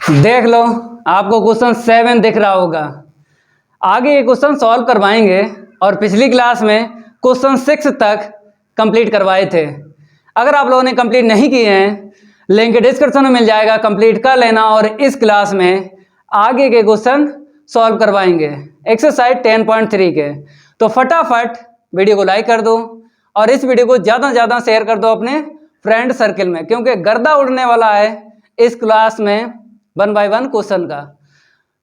देख लो, आपको क्वेश्चन 7 दिख रहा होगा। आगे ये क्वेश्चन सॉल्व करवाएंगे और पिछली क्लास में क्वेश्चन 6 तक कंप्लीट करवाए थे। अगर आप लोगों ने कंप्लीट नहीं किए हैं, लिंक डिस्क्रिप्शन में मिल जाएगा, कंप्लीट कर लेना। और इस क्लास में आगे के क्वेश्चन सॉल्व करवाएंगे एक्सरसाइज 10.3 के। तो फटाफट वीडियो को लाइक कर दो और इस वीडियो को ज़्यादा से ज़्यादा शेयर कर दो अपने फ्रेंड सर्किल में, क्योंकि गर्दा उड़ने वाला है इस क्लास में 1 बाय 1 क्वेश्चन का।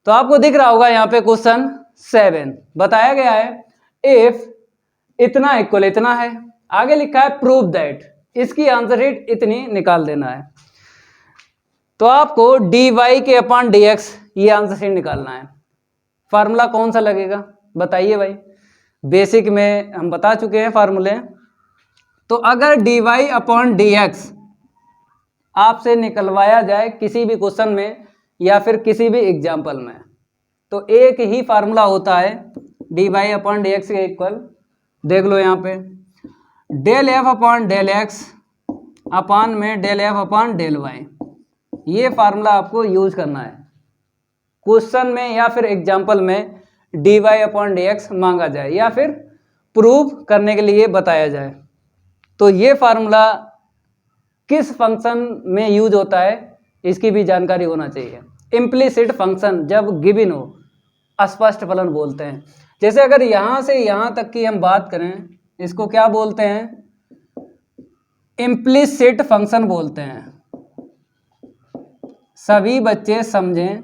तो आपको दिख रहा होगा यहाँ पे क्वेश्चन 7 बताया गया है इफ इतना इक्वल इतना है, आगे लिखा है प्रूव दैट, इसकी आंसर शीट इतनी निकाल देना है। तो आपको dy के अपॉन dx ये आंसर शीट निकालना है। फार्मूला कौन सा लगेगा बताइए भाई, बेसिक में हम बता चुके हैं फार्मूले। तो अगर dy अपॉन dx आपसे निकलवाया जाए किसी भी क्वेश्चन में या फिर किसी भी एग्जाम्पल में, तो एक ही फार्मूला होता है dy अपॉन dx के इक्वल। देख लो यहाँ पे del F upon del x upon में del F upon del Y, ये फार्मूला आपको यूज करना है क्वेश्चन में या फिर एग्जाम्पल में dy अपॉन dx मांगा जाए या फिर प्रूव करने के लिए बताया जाए। तो ये फार्मूला किस फंक्शन में यूज होता है इसकी भी जानकारी होना चाहिए। इम्प्लिसिट फंक्शन जब गिवन हो, अस्पष्ट फलन बोलते हैं। जैसे अगर यहाँ से यहाँ तक की हम बात करें, इसको क्या बोलते हैं? इम्प्लिसिट फंक्शन बोलते हैं। सभी बच्चे समझें,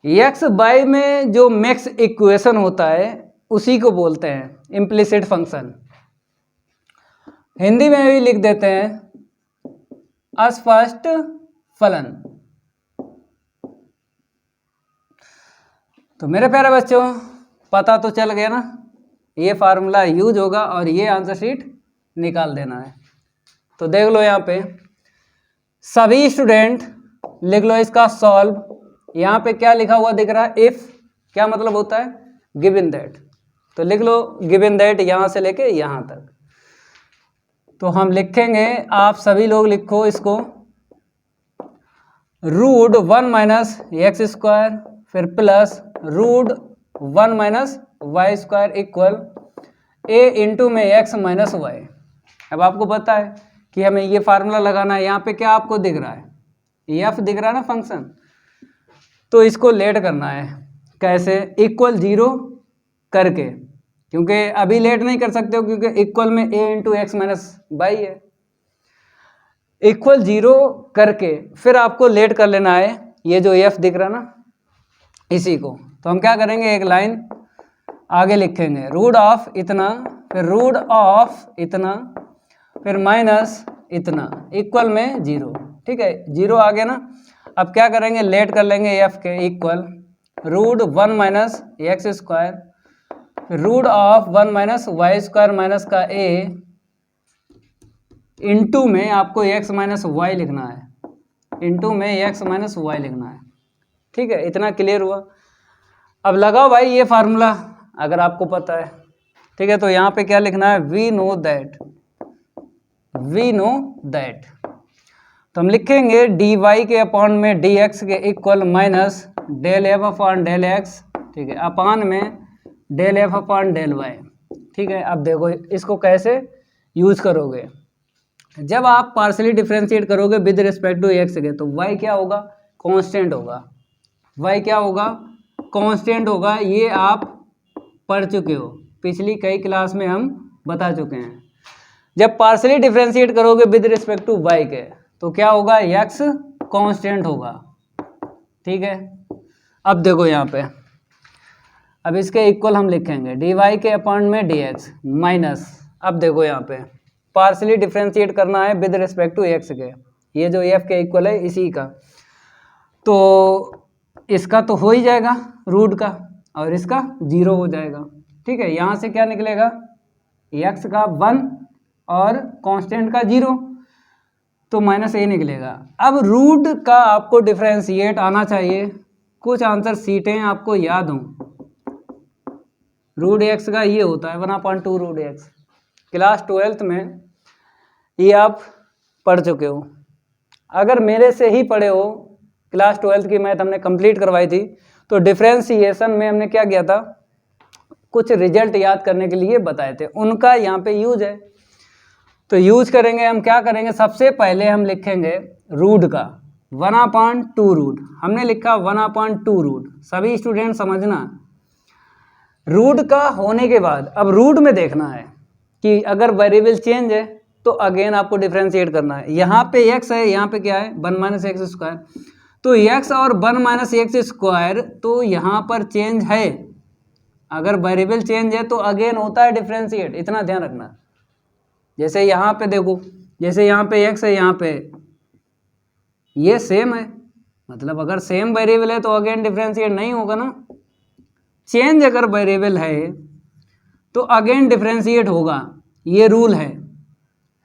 एक्स वाई में जो मैक्स इक्वेशन होता है उसी को बोलते हैं इम्प्लिसिट फंक्शन। हिंदी में भी लिख देते हैं अस्पष्ट फलन। तो मेरे प्यारे बच्चों, पता तो चल गया ना, ये फार्मूला यूज होगा और ये आंसर शीट निकाल देना है। तो देख लो यहाँ पे सभी स्टूडेंट लिख लो इसका सॉल्व। यहाँ पे क्या लिखा हुआ दिख रहा है? इफ, क्या मतलब होता है? Given that. तो लिख लो गिवन दैट यहाँ से लेके यहाँ तक। तो हम लिखेंगे, आप सभी लोग लिखो इसको, रूट 1 माइनस एक्स स्क्वायर फिर plus root 1 minus Y square equal A into में एक्स माइनस वाई। अब आपको पता है कि हमें ये फार्मूला लगाना है। यहाँ पे क्या आपको दिख रहा है? एफ दिख रहा है ना फंक्शन, तो इसको लेट करना है। कैसे? इक्वल 0 करके, क्योंकि अभी लेट नहीं कर सकते हो क्योंकि इक्वल में ए इंटू एक्स माइनस वाई है। इक्वल 0 करके फिर आपको लेट कर लेना है ये जो एफ दिख रहा ना, इसी को। तो हम क्या करेंगे, एक लाइन आगे लिखेंगे, रूट ऑफ इतना फिर रूट ऑफ इतना फिर माइनस इतना इक्वल में 0। ठीक है, 0 आ गया ना। अब क्या करेंगे, लेट कर लेंगे एफ के equal root 1 minus x square root of 1 minus Y square minus का ए इंटू में आपको एक्स माइनस वाई लिखना है, इंटू में एक्स माइनस वाई लिखना है। ठीक है, इतना क्लियर हुआ। अब लगाओ भाई ये फार्मूला अगर आपको पता है। ठीक है, तो यहाँ पे क्या लिखना है? We know that, we know that. तो हम लिखेंगे डी वाई के अपॉन में डी एक्स के equal minus del F upon del x, ठीक है, अपान में del F upon del y. ठीक है, अब देखो इसको कैसे यूज करोगे। जब आप पार्शियली डिफरेंशिएट करोगे विद रिस्पेक्ट टू एक्स के, तो वाई क्या होगा? कांस्टेंट होगा। वाई क्या होगा? कांस्टेंट होगा। ये आप पढ़ चुके हो, पिछली कई क्लास में हम बता चुके हैं। जब पार्शियली डिफरेंशिएट करोगे विद रिस्पेक्ट टू वाई के, तो क्या होगा? एक्स कांस्टेंट होगा। ठीक है, अब देखो यहाँ पे, अब इसके इक्वल हम लिखेंगे डी वाई के अपॉन में डी एक्स माइनस, अब देखो यहाँ पे पार्शियली डिफरेंशिएट करना है विद रिस्पेक्ट टू एक्स के, ये जो एफ के इक्वल है इसी का, तो इसका तो हो ही जाएगा रूट का और इसका 0 हो जाएगा। ठीक है, यहाँ से क्या निकलेगा? एक्स का 1 और कांस्टेंट का 0, तो माइनस ए निकलेगा। अब रूट का आपको डिफरेंशिएट आना चाहिए, कुछ आंसर सीटें आपको याद हों। रूट एक्स का ये होता है 1/2 रूट एक्स, क्लास 12th में ये आप पढ़ चुके हो। अगर मेरे से ही पढ़े हो, क्लास 12th की मैथ हमने कंप्लीट करवाई थी, तो डिफरेंशिएशन में हमने क्या किया था, कुछ रिजल्ट याद करने के लिए बताए थे, उनका यहाँ पे यूज है। तो यूज करेंगे हम, क्या करेंगे, सबसे पहले हम लिखेंगे रूट का 1/2 रूट। हमने लिखा 1/2 रूट। सभी स्टूडेंट समझना, रूट का होने के बाद अब रूट में देखना है कि अगर वेरिएबल चेंज है तो अगेन आपको डिफरेंशिएट करना है। यहाँ पे x है, यहाँ पे क्या है 1 - x स्क्वायर, तो x और 1 - x स्क्वायर तो यहाँ पर चेंज है। अगर वेरिएबल चेंज है तो अगेन होता है डिफरेंशिएट, इतना ध्यान रखना। जैसे यहाँ पे देखो, जैसे यहाँ पे x है, यहाँ पे ये सेम है, मतलब अगर सेम वेरिएबल है तो अगेन डिफरेंशिएट नहीं होगा ना। चेंज अगर वेरिएबल है तो अगेन डिफरेंशिएट होगा, ये रूल है।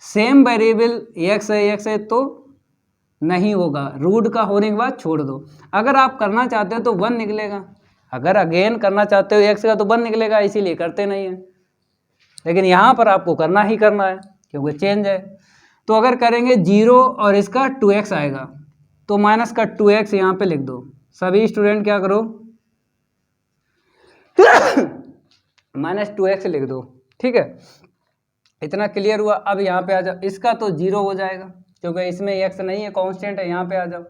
सेम वेरिएबल x है तो नहीं होगा, रूट का होने के बाद छोड़ दो। अगर आप करना चाहते हो तो 1 निकलेगा, अगर अगेन करना चाहते हो x का तो 1 निकलेगा, इसीलिए करते नहीं है। लेकिन यहाँ पर आपको करना ही करना है क्योंकि चेंज है। तो अगर करेंगे 0 और इसका 2x आएगा तो माइनस का 2x यहाँ पे लिख दो। सभी स्टूडेंट क्या करो -2x लिख दो, ठीक है। इतना क्लियर हुआ। अब यहाँ पे आ जाओ, इसका तो 0 हो जाएगा क्योंकि इसमें x नहीं है, कांस्टेंट है। यहाँ पे आ जाओ,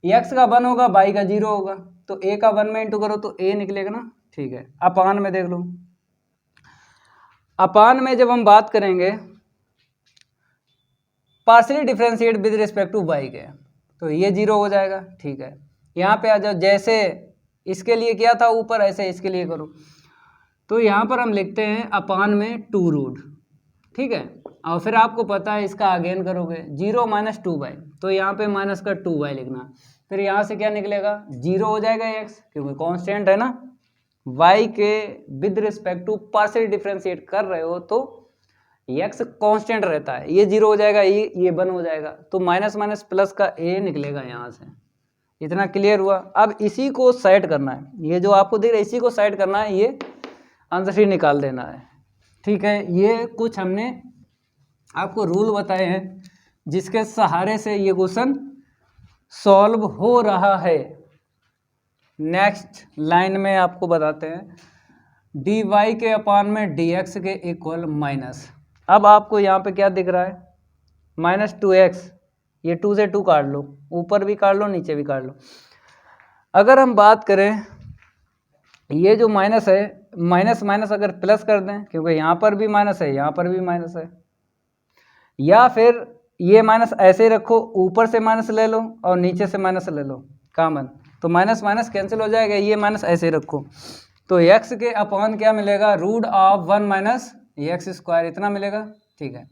x का 1 होगा, y का 0 होगा, तो a का 1 में इंटू करो तो a निकलेगा ना, ठीक है। अपान में देख लो, अपान में जब हम बात करेंगे partially differentiate with respect to y के, तो ये 0 हो जाएगा, ठीक है। यहाँ पे आ जाओ, जैसे इसके लिए किया था ऊपर, ऐसे इसके लिए करो। तो यहाँ पर हम लिखते हैं अपान में 2 रूट, ठीक है। और फिर आपको पता है इसका अगेन करोगे 0 - 2y, तो यहाँ पे माइनस का 2y लिखना। फिर यहाँ से क्या निकलेगा, 0 हो जाएगा x, क्योंकि कांस्टेंट है ना। y के with respect to partial differentiate कर रहे हो तो x कांस्टेंट रहता है, ये 0 हो जाएगा, ये 1 हो जाएगा, तो माइनस माइनस प्लस का a निकलेगा यहाँ से। इतना क्लियर हुआ। अब इसी को सेट करना है, ये जो आपको दिख रहा है इसी को सेट करना है, ये आंसर शीट निकाल देना है, ठीक है। ये कुछ हमने आपको रूल बताए हैं जिसके सहारे से ये क्वेश्चन सॉल्व हो रहा है। नेक्स्ट लाइन में आपको बताते हैं dy के अपान में dx के इक्वल माइनस। अब आपको यहाँ पे क्या दिख रहा है, -2x, ये 2 से 2 काट लो, ऊपर भी काट लो नीचे भी काट लो। अगर हम बात करें ये जो माइनस है, माइनस माइनस अगर प्लस कर दें, क्योंकि यहाँ पर भी माइनस है यहाँ पर भी माइनस है, या फिर ये माइनस ऐसे ही रखो, ऊपर से माइनस ले लो और नीचे से माइनस ले लो कॉमन, तो माइनस माइनस कैंसिल हो जाएगा, ये माइनस ऐसे ही रखो, तो x के अपॉन क्या मिलेगा, √1 - x स्क्वायर, इतना मिलेगा, ठीक है।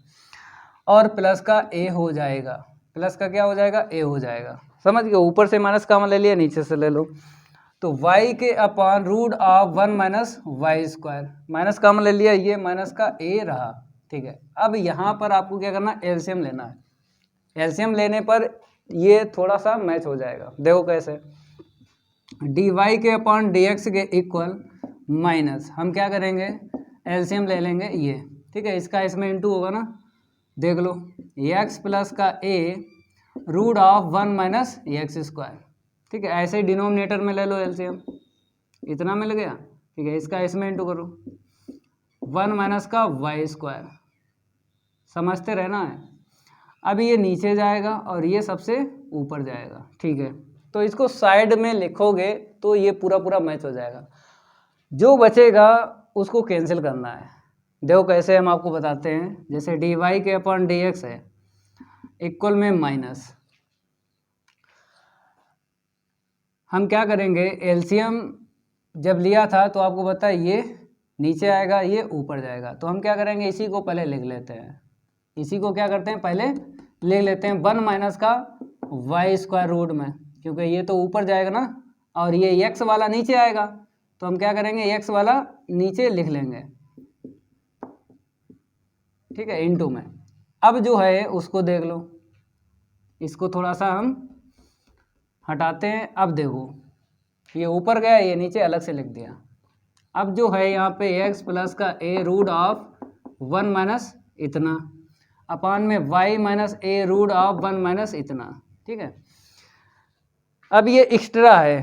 और प्लस का a हो जाएगा, प्लस का क्या हो जाएगा, a हो जाएगा, समझ गए। ऊपर से माइनस कॉमन ले लिया, नीचे से ले लो, तो y के upon √1 - y square, minus common ले लिया, ये माइनस का a रहा, ठीक है। अब यहाँ पर आपको क्या करना है, एलसीएम लेना है। एलसीएम लेने पर ये थोड़ा सा मैच हो जाएगा, देखो कैसे, dy के अपॉन dx के इक्वल माइनस, हम क्या करेंगे एलसीएम ले लेंगे ये, ठीक है। इसका इसमें इंटू होगा ना, देख लो, x प्लस का a √1 - x स्क्वायर, ठीक है। ऐसे ही डिनोमिनेटर में ले लो एलसीएम, इतना मिल गया, ठीक है। इसका इसमें इंटू करो, 1 माइनस का y स्क्वायर, समझते रहना है। अब ये नीचे जाएगा और ये सबसे ऊपर जाएगा, ठीक है। तो इसको साइड में लिखोगे तो ये पूरा पूरा मैच हो जाएगा, जो बचेगा उसको कैंसिल करना है। देखो कैसे, हम आपको बताते हैं। जैसे dy के अपॉन dx है इक्वल में माइनस, हम क्या करेंगे, एलसीएम जब लिया था तो आपको पता है ये नीचे आएगा ये ऊपर जाएगा, तो हम क्या करेंगे इसी को पहले लिख लेते हैं, इसी को क्या करते हैं पहले लिख लेते हैं 1 माइनस का y स्क्वायर रूट में, क्योंकि ये तो ऊपर जाएगा ना और ये x वाला नीचे आएगा, तो हम क्या करेंगे x वाला नीचे लिख लेंगे, ठीक है, इनटू में। अब जो है उसको देख लो, इसको थोड़ा सा हम हटाते हैं। अब देखो ये ऊपर गया, ये नीचे अलग से लिख दिया। अब जो है यहाँ पे x प्लस का a √1 माइनस इतना अपान में y माइनस a √1 माइनस इतना, ठीक है। अब ये एक्स्ट्रा है,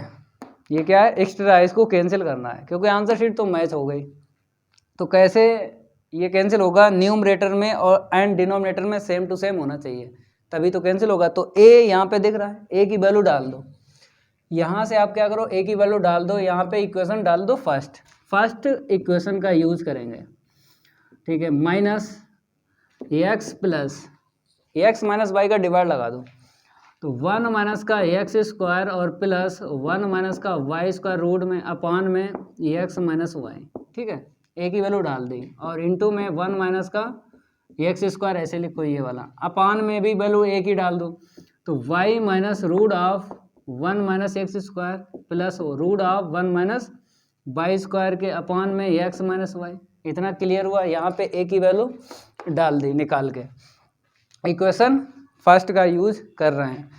ये क्या है, एक्स्ट्रा है, इसको कैंसिल करना है क्योंकि आंसर शीट तो मैच हो गई। तो कैसे ये कैंसिल होगा, न्यूमरेटर में और एंड डिनोमिनेटर में सेम टू सेम होना चाहिए, तभी तो कैंसिल होगा। तो ए यहाँ पे दिख रहा है, ए की वैल्यू डाल दो, यहाँ से आप क्या करो, ए की वैल्यू डाल दो, यहाँ पे इक्वेशन डाल दो फर्स्ट इक्वेशन का यूज करेंगे, ठीक है, minus x plus x minus y का डिवाइड लगा दो, तो 1 माइनस का एक्स स्क्वायर और प्लस 1 माइनस का वाई स्क्वायर रूट में अपान में एक्स माइनस वाई, ठीक है, ए की वैल्यू डाल दी, और इंटू में 1 माइनस का एक्स स्क्वायर ऐसे लिखो ये वाला, अपान में भी वैल्यू ए की डाल दो, तो y minus root of 1 minus x square plus root of 1 minus Y square के अपान में एक्स माइनस वाई। इतना क्लियर हुआ। यहाँ पे ए की वैल्यू डाल दी निकाल के, इक्वेशन फर्स्ट का यूज कर रहे हैं।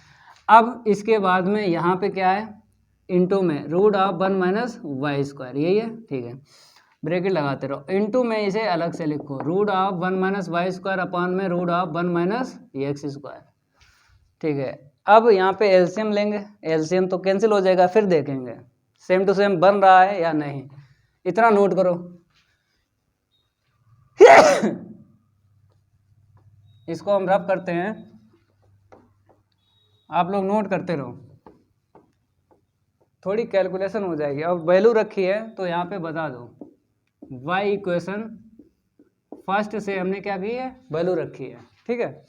अब इसके बाद में यहाँ पे क्या है, इंटू में root of 1 minus Y square, यही है, ठीक है, ब्रैकेट लगाते रहो, इंटू में इसे अलग से लिखो, root of 1 minus Y square upon में root of 1 minus x square, ठीक है। अब यहाँ पे एलसीएम लेंगे, एलसीएम तो कैंसिल हो जाएगा, फिर देखेंगे सेम टू सेम बन रहा है या नहीं, इतना नोट करो। इसको हम रब करते हैं, आप लोग नोट करते रहो, थोड़ी कैलकुलेशन हो जाएगी। अब वैल्यू रखी है तो यहाँ पे बता दो, y इक्वेशन फर्स्ट से हमने क्या की है, वैल्यू रखी है, ठीक है।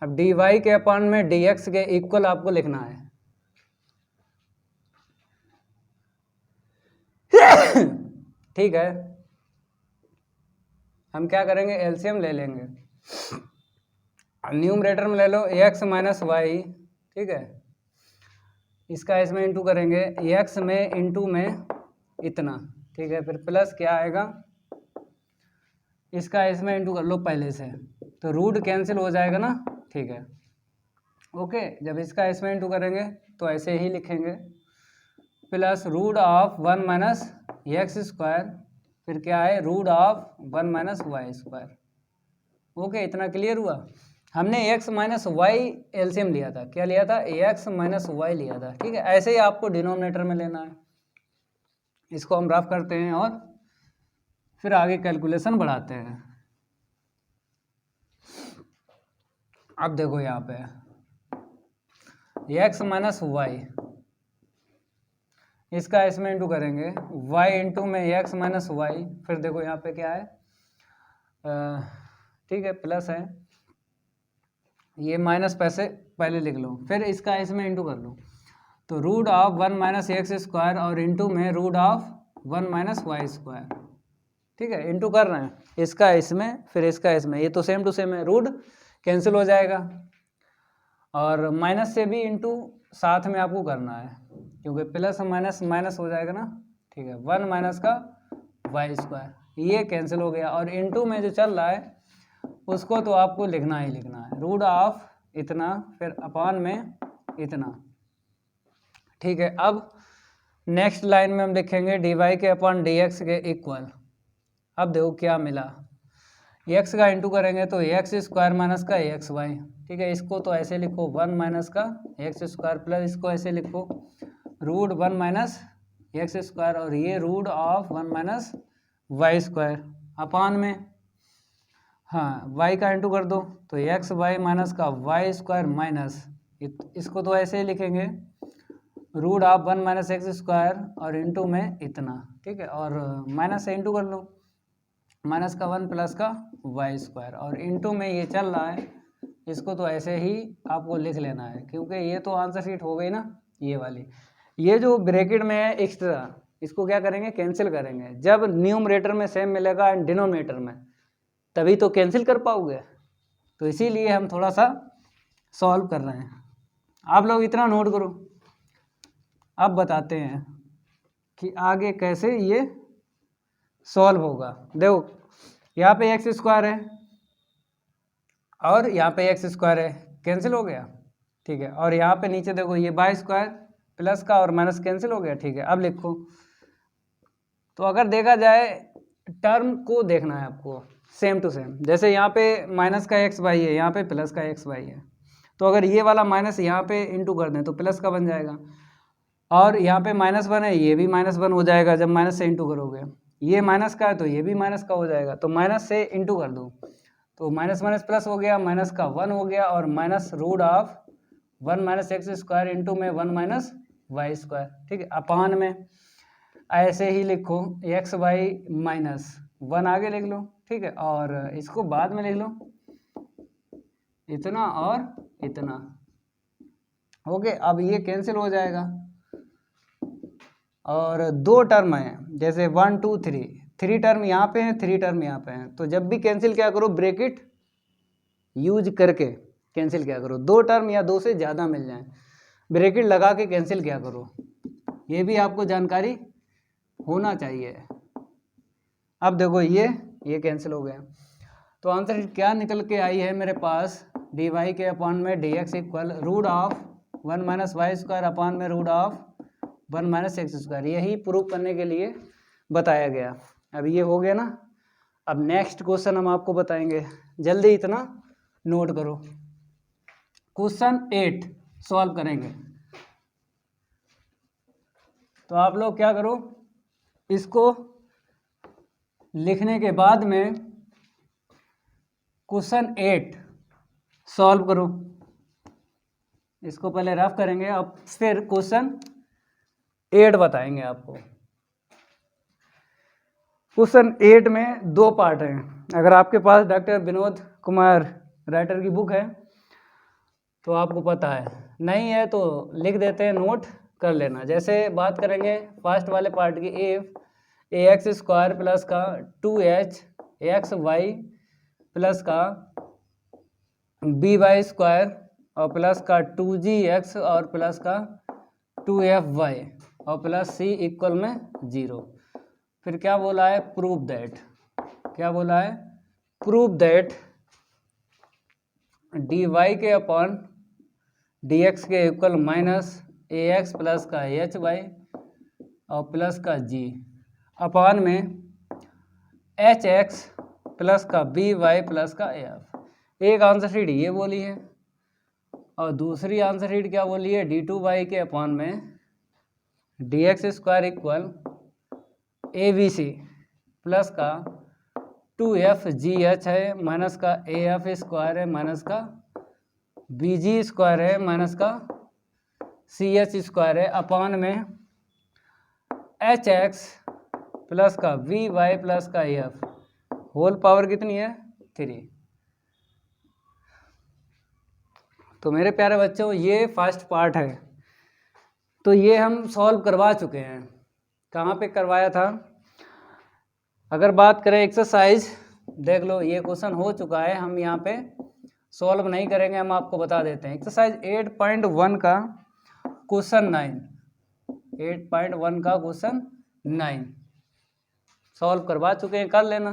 अब dy के अपान में dx के इक्वल आपको लिखना है। ठीक है, हम क्या करेंगे, एलसीएम ले लेंगे, न्यूमरेटर में ले लो x माइनस वाई, ठीक है, इसका इसमें इंटू करेंगे, x में इंटू में इतना, ठीक है, फिर प्लस क्या आएगा, इसका इसमें इंटू कर लो पहले से, तो रूट कैंसिल हो जाएगा ना, ठीक है, ओके। जब इसका इसमें इंटू करेंगे तो ऐसे ही लिखेंगे, plus root of 1 minus x square, फिर क्या है, root of 1 minus Y square, okay. इतना क्लियर हुआ। हमने x माइनस वाई एलसीएम लिया था, क्या लिया था, x माइनस वाई लिया था, ठीक है। ऐसे ही आपको डिनोमिनेटर में लेना है। इसको हम रफ करते हैं और फिर आगे कैलकुलेशन बढ़ाते हैं। अब देखो यहाँ पे x माइनस वाई, इसका इसमें इंटू करेंगे, y इंटू में x माइनस वाई, फिर देखो यहाँ पे क्या है, ठीक है, प्लस है, ये माइनस पैसे पहले लिख लो, फिर इसका इसमें इंटू कर लो, तो root of 1 minus x square और इंटू में root of 1 minus Y square, ठीक है, इंटू कर रहे हैं, इसका इसमें फिर इसका इसमें, ये तो सेम टू सेम है, रूट कैंसिल हो जाएगा, और माइनस से भी इंटू साथ में आपको करना है क्योंकि प्लस माइनस माइनस हो जाएगा ना, ठीक है, 1 माइनस का वाई स्क्वायर, ये कैंसिल हो गया, और इंटू में जो चल रहा है उसको तो आपको लिखना ही लिखना है, रूट ऑफ इतना फिर अपान में इतना, ठीक है। अब नेक्स्ट लाइन में हम लिखेंगे dy के अपान dx के इक्वल। अब देखो क्या मिला, x का इंटू करेंगे तो एक्स स्क्वायर माइनस का एक्स वाई, ठीक है, इसको तो ऐसे लिखो 1 माइनस का एक्स स्क्वायर प्लस इसको ऐसे लिखो रूट 1 माइनस एक्स स्क्वायर, और ये root of 1 minus Y square upon में, हाँ, y का इंटू कर दो तो एक्स वाई माइनस का वाई स्क्वायर माइनस, इसको तो ऐसे ही लिखेंगे root of 1 minus x square और इंटू में इतना, ठीक है, और माइनस से इंटू कर लो, माइनस का 1 प्लस का वाई स्क्वायर, और इंटू में ये चल रहा है, इसको तो ऐसे ही आपको लिख लेना है क्योंकि ये तो आंसर शीट हो गई ना, ये वाली, ये जो ब्रैकेट में है एक्स्ट्रा, इसको क्या करेंगे, कैंसिल करेंगे। जब न्यूमरेटर में सेम मिलेगा एंड डिनोमिनेटर में, तभी तो कैंसिल कर पाओगे, तो इसीलिए हम थोड़ा सा सॉल्व कर रहे हैं। आप लोग इतना नोट करो, अब बताते हैं कि आगे कैसे ये सॉल्व होगा। देखो यहाँ पे एक्स स्क्वायर है और यहाँ पे एक्स स्क्वायर है, कैंसिल हो गया, ठीक है, और यहाँ पे नीचे देखो ये वाई स्क्वायर प्लस का और माइनस कैंसिल हो गया, ठीक है। अब लिखो, तो अगर देखा जाए टर्म को देखना है आपको सेम टू सेम, जैसे यहाँ पे माइनस का एक्स वाई है, यहाँ पे प्लस का एक्स वाई है, तो अगर ये वाला माइनस यहाँ पे इंटू कर दें तो प्लस का बन जाएगा, और यहाँ पे -1 है, ये भी -1 हो जाएगा जब माइनस से इंटू करोगे। ये माइनस का है तो ये भी माइनस का हो जाएगा, तो माइनस से इंटू कर दो तो माइनस माइनस प्लस हो गया, माइनस का 1 हो गया, और minus root of 1 minus x square into में 1 माइनस वाई स्क्वायर, ठीक है, अपान में ऐसे ही लिखो एक्स वाई माइनस 1 आगे लिख लो, ठीक है, और इसको बाद में लिख लो इतना और इतना, ओके। अब ये कैंसिल हो जाएगा, और 2 टर्म है, जैसे 1 2 3 टर्म यहाँ पे हैं, 3 टर्म यहाँ पे हैं, तो जब भी कैंसिल क्या करो ब्रैकेट यूज करके कैंसिल क्या करो, 2 टर्म या 2 से ज़्यादा मिल जाए ब्रैकेट लगा के कैंसिल क्या करो, ये भी आपको जानकारी होना चाहिए। अब देखो ये कैंसिल हो गया, तो आंसर क्या निकल के आई है मेरे पास, डी वाई के अपॉन में D X equal root of 1 minus Y square upon में root of 1 minus x square, यही प्रूव करने के लिए बताया गया। अब ये हो गया ना, अब नेक्स्ट क्वेश्चन हम आपको बताएंगे, जल्दी इतना नोट करो। क्वेश्चन 8 सॉल्व करेंगे, तो आप लोग क्या करो, इसको लिखने के बाद में क्वेश्चन 8 सॉल्व करो, इसको पहले रफ करेंगे, अब फिर क्वेश्चन 8 बताएंगे आपको। क्वेश्चन 8 में 2 पार्ट हैं, अगर आपके पास डॉक्टर विनोद कुमार राइटर की बुक है तो आपको पता है, नहीं है तो लिख देते हैं, नोट कर लेना। जैसे बात करेंगे फर्स्ट वाले पार्ट की, ए एक्स स्क्वायर प्लस का 2h एक्स वाई प्लस का बी वाई स्क्वायर और प्लस का 2gx और प्लस का 2fy और प्लस c इक्वल में 0। फिर क्या बोला है, प्रूव दैट, क्या बोला है, प्रूव दैट डी वाई के अपॉन डी एक्स के इक्वल माइनस ए एक्स प्लस का एच वाई और प्लस का जी अपॉन में एच एक्स प्लस का बी वाई प्लस का ए एफ। एक आंसर शीट ये बोली है और दूसरी आंसर शीट क्या बोली है, डी टू वाई के अपॉन में D x square equal a b c plus का 2f(g(h) है माइनस का af स्क्वायर है माइनस का bg स्क्वायर है माइनस का ch स्क्वायर है अपॉन में hx प्लस का vy प्लस का af होल पावर कितनी है 3। तो मेरे प्यारे बच्चों ये फर्स्ट पार्ट है, तो ये हम सॉल्व करवा चुके हैं। कहाँ पे करवाया था, अगर बात करें एक्सरसाइज, देख लो ये क्वेश्चन हो चुका है, हम यहाँ पे सॉल्व नहीं करेंगे, हम आपको बता देते हैं। एक्सरसाइज 8.1 का क्वेश्चन 9, 8.1 का क्वेश्चन 9 सॉल्व करवा चुके हैं, कर लेना,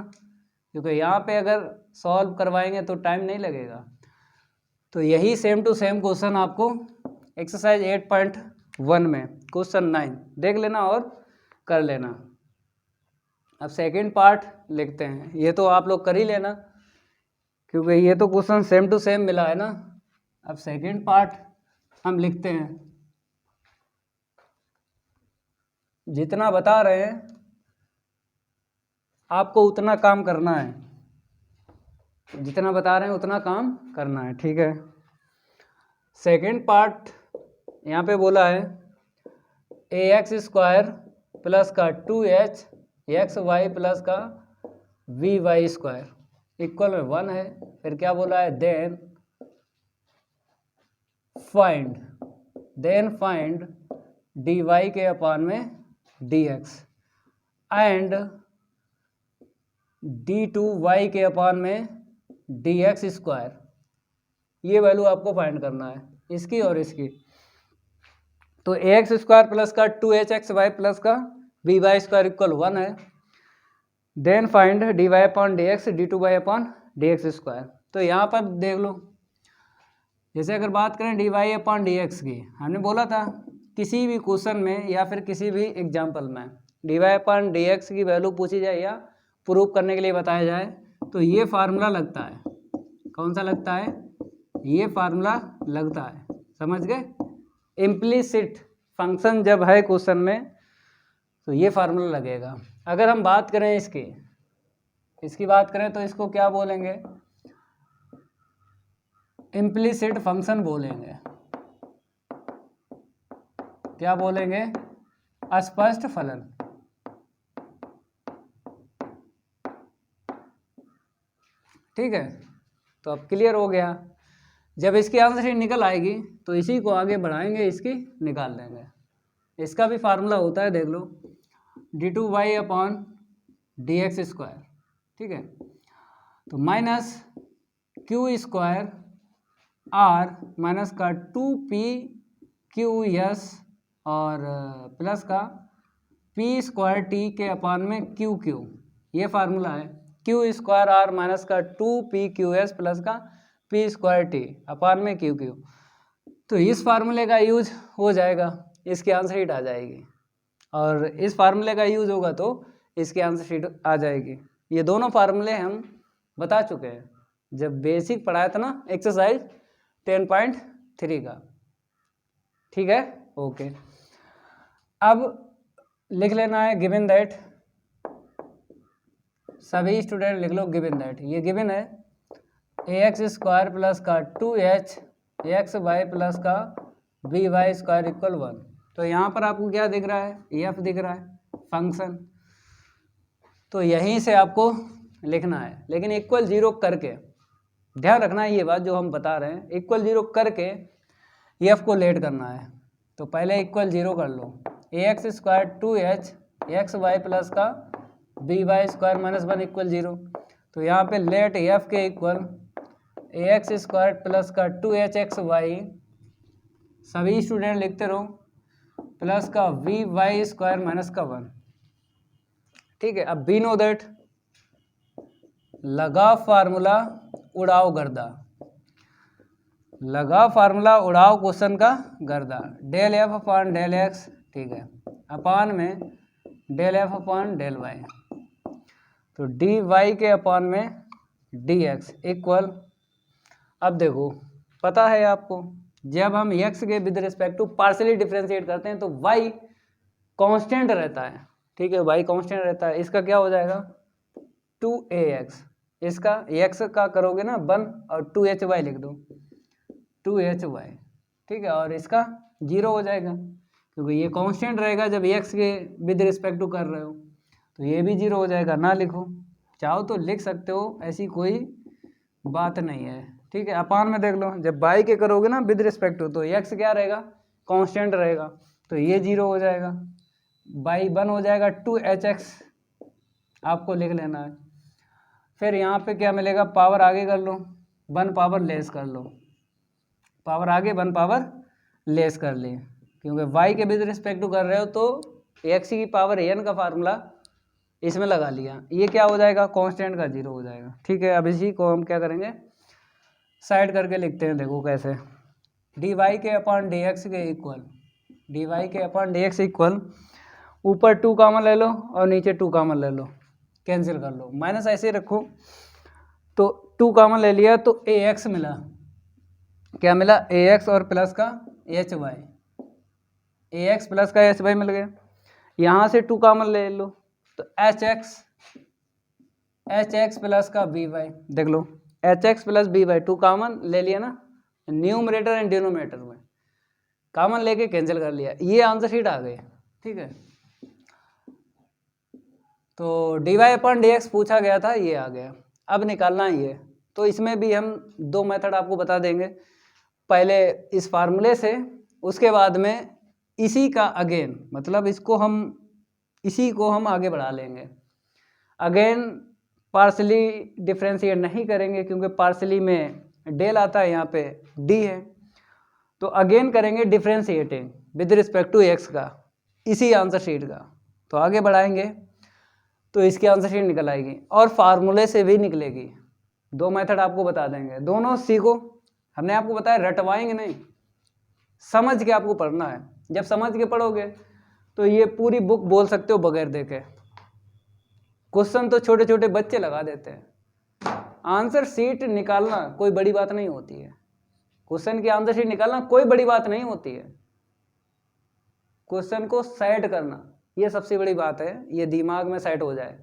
क्योंकि यहाँ पे अगर सॉल्व करवाएंगे तो टाइम नहीं लगेगा। तो यही सेम टू सेम क्वेश्चन आपको एक्सरसाइज 8.1 में क्वेश्चन 9 देख लेना और कर लेना। अब सेकंड पार्ट लिखते हैं, ये तो आप लोग कर ही लेना क्योंकि ये तो क्वेश्चन सेम टू सेम मिला है ना। अब सेकंड पार्ट हम लिखते हैं, जितना बता रहे हैं आपको उतना काम करना है, जितना बता रहे हैं उतना काम करना है, ठीक है। सेकंड पार्ट यहाँ पे बोला है ए एक्स स्क्वायर प्लस का 2h एक्स वाई प्लस का वी वाई स्क्वायर इक्वल में 1 है। फिर क्या बोला है, देन फाइंड डी वाई के अपॉन में D x and d two Y के अपॉन में डी एक्स स्क्वायर, ये वैल्यू आपको फाइंड करना है इसकी और इसकी। तो ए एक्स स्क्वायर प्लस का 2h एक्स वाई प्लस का बी वाई स्क्वायर इक्वल 1 है। Then find d Y upon D x d two y upon D x square. तो यहाँ पर देख लो, जैसे अगर बात करें d Y upon D x की, हमने बोला था किसी भी क्वेश्चन में या फिर किसी भी एग्जाम्पल में d Y upon D x की वैल्यू पूछी जाए या प्रूव करने के लिए बताया जाए तो ये फार्मूला लगता है, कौन सा लगता है, ये फार्मूला लगता है, समझ गए। इम्प्लिसिट फंक्शन जब है क्वेश्चन में तो ये फार्मूला लगेगा। अगर हम बात करें इसकी बात करें तो इसको क्या बोलेंगे, इम्प्लिसिट फंक्शन बोलेंगे। क्या बोलेंगे, अस्पष्ट फलन। ठीक है, तो अब क्लियर हो गया। जब इसकी आंसर शीट निकल आएगी तो इसी को आगे बढ़ाएंगे, इसकी निकाल देंगे। इसका भी फार्मूला होता है, देख लो, d2y/dx²। ठीक है, तो minus q square r minus का 2p/q(s) और प्लस का p² t के अपान में q। ये फार्मूला है, q² आर माइनस का 2p/q(s) प्लस का p² t अपान में q। तो इस फार्मूले का यूज हो जाएगा, इसकी आंसर शीट आ जाएगी, और इस फार्मूले का यूज होगा तो इसकी आंसर शीट आ जाएगी। ये दोनों फार्मूले हम बता चुके हैं जब बेसिक पढ़ाया था ना, एक्सरसाइज 10.3 का। ठीक है, ओके। अब लिख लेना है गिवन दैट, सभी स्टूडेंट लिख लो गिवन दैट। ये गिवन है ax² प्लस का 2hxy प्लस का by² = 1। तो यहाँ पर आपको क्या दिख रहा है, f दिख रहा है, फंक्शन। तो यहीं से आपको लिखना है, लेकिन इक्वल 0 करके, ध्यान रखना है ये बात जो हम बता रहे हैं, इक्वल 0 करके f को लेट करना है। तो पहले इक्वल 0 कर लो, ax² 2hxy प्लस का by² - 1 = 0। तो यहाँ पे लेट f के इक्वल ax² प्लस का 2hxy, सभी स्टूडेंट लिखते रहो, प्लस का by² - 1। ठीक है, अब वी नो दैट, लगा फार्मूला उड़ाओ गर्दा, लगा फार्मूला उड़ाओ क्वेश्चन का गर्दा, del f upon del x। ठीक है, अपान में del f upon del y, तो dy के अपान में dx इक्वल, अब देखो पता है आपको, जब हम x के with respect to partially differentiate करते हैं तो y कांस्टेंट रहता है। ठीक है, y कांस्टेंट रहता है। इसका क्या हो जाएगा 2ax, इसका x का करोगे ना 1 और 2hy लिख दो, 2hy। ठीक है, और इसका 0 हो जाएगा क्योंकि ये कांस्टेंट रहेगा जब x के विद रिस्पेक्ट टू कर रहे हो, तो ये भी 0 हो जाएगा। ना लिखो, चाहो तो लिख सकते हो, ऐसी कोई बात नहीं है। ठीक है, अपान में देख लो, जब y के करोगे ना विद रिस्पेक्ट टू, तो x क्या रहेगा, कांस्टेंट रहेगा, तो ये 0 हो जाएगा, y 1 हो जाएगा, 2hx आपको लिख लेना है। फिर यहाँ पे क्या मिलेगा, पावर आगे कर लो, 1 पावर लेस कर लो, पावर आगे 1 पावर लेस कर ली, क्योंकि y के विद रिस्पेक्ट टू कर रहे हो तो x की पावर n का फार्मूला इसमें लगा लिया, ये क्या हो जाएगा, कांस्टेंट का 0 हो जाएगा। ठीक है, अब इसी को हम क्या करेंगे, साइड करके लिखते हैं, देखो कैसे, dy के अपान dx के इक्वल, dy के अपान dx इक्वल, ऊपर 2 कॉमन ले लो और नीचे 2 कॉमन ले लो, कैंसिल कर लो, माइनस ऐसे रखो, तो 2 कॉमन ले लिया तो ax मिला, क्या मिला, ax और प्लस का hy, ax प्लस का hy मिल गया। यहाँ से 2 कॉमन ले लो तो hx प्लस का by, देख लो hx प्लस by, 2 कॉमन ले लिया ना, न्यूमरेटर एंड डिनोमिनेटर में कॉमन लेके कैंसिल कर लिया, ये आंसर शीट आ गई। ठीक है, तो dy अपॉन dx पूछा गया था, ये आ गया। अब निकालना ही है, तो इसमें भी हम 2 मेथड आपको बता देंगे, पहले इस फार्मूले से, उसके बाद में इसी का अगेन, मतलब इसी को हम आगे बढ़ा लेंगे। अगेन पार्शली डिफरेंशिएट नहीं करेंगे क्योंकि पार्शली में डेल आता है, यहाँ पे डी है, तो अगेन करेंगे differentiating with respect to x का, इसी आंसर शीट का। तो आगे बढ़ाएंगे तो इसकी आंसर शीट निकल आएगी, और फार्मूले से भी निकलेगी। 2 मेथड आपको बता देंगे, दोनों सीखो। हमने आपको बताया रटवाएंगे नहीं, समझ के आपको पढ़ना है। जब समझ के पढ़ोगे तो ये पूरी बुक बोल सकते हो बगैर देखे। क्वेश्चन तो छोटे छोटे बच्चे लगा देते हैं, आंसर शीट निकालना कोई बड़ी बात नहीं होती है। क्वेश्चन की आंसर शीट निकालना कोई बड़ी बात नहीं होती है, क्वेश्चन को सेट करना ये सबसे बड़ी बात है, ये दिमाग में सेट हो जाए,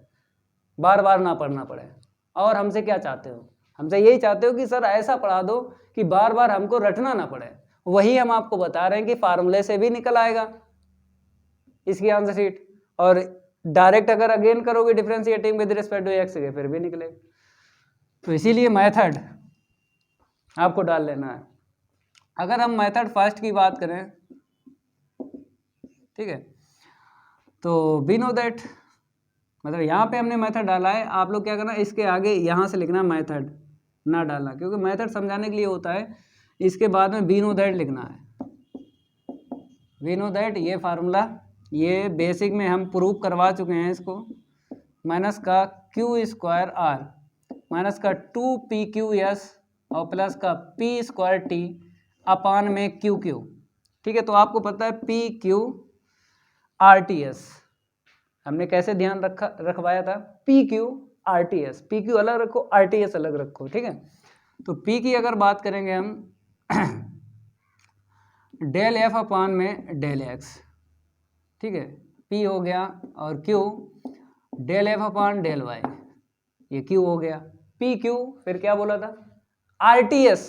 बार बार ना पढ़ना पड़े। और हमसे क्या चाहते हो? हमसे यही चाहते हो कि सर ऐसा पढ़ा दो कि बार बार हमको रटना ना पड़े। वही हम आपको बता रहे हैं कि फार्मूले से भी निकल आएगा इसकी आंसर शीट, और डायरेक्ट अगर अगेन करोगे differentiating with respect to x के फिर भी निकलेगा। तो इसीलिए मेथड आपको डाल लेना है। अगर हम मेथड फर्स्ट की बात करें, ठीक है, तो वी नो दैट, मतलब यहाँ पे हमने मेथड डाला है, आप लोग क्या करना, इसके आगे यहाँ से लिखना मेथड ना डालना, क्योंकि मेथड समझाने के लिए होता है। इसके बाद में वी नो दैट लिखना है। वी नो दैट ये फार्मूला, ये बेसिक में हम प्रूव करवा चुके हैं इसको, माइनस का क्यू स्क्वायर आर माइनस का 2pqs और प्लस का p स्क्वायर टी अपान में क्यू क्यू। ठीक है, तो आपको पता है p q r t S, हमने कैसे ध्यान रखवाया था, P q r t S, P Q अलग रखो, आर टी एस अलग रखो। ठीक है, तो पी की अगर बात करेंगे हम डेल एफ अपान में डेल एक्स, ठीक है, पी हो गया, और q del f upon del Y, ये क्यू हो गया, पी क्यू, फिर क्या बोला था, आर टी एस,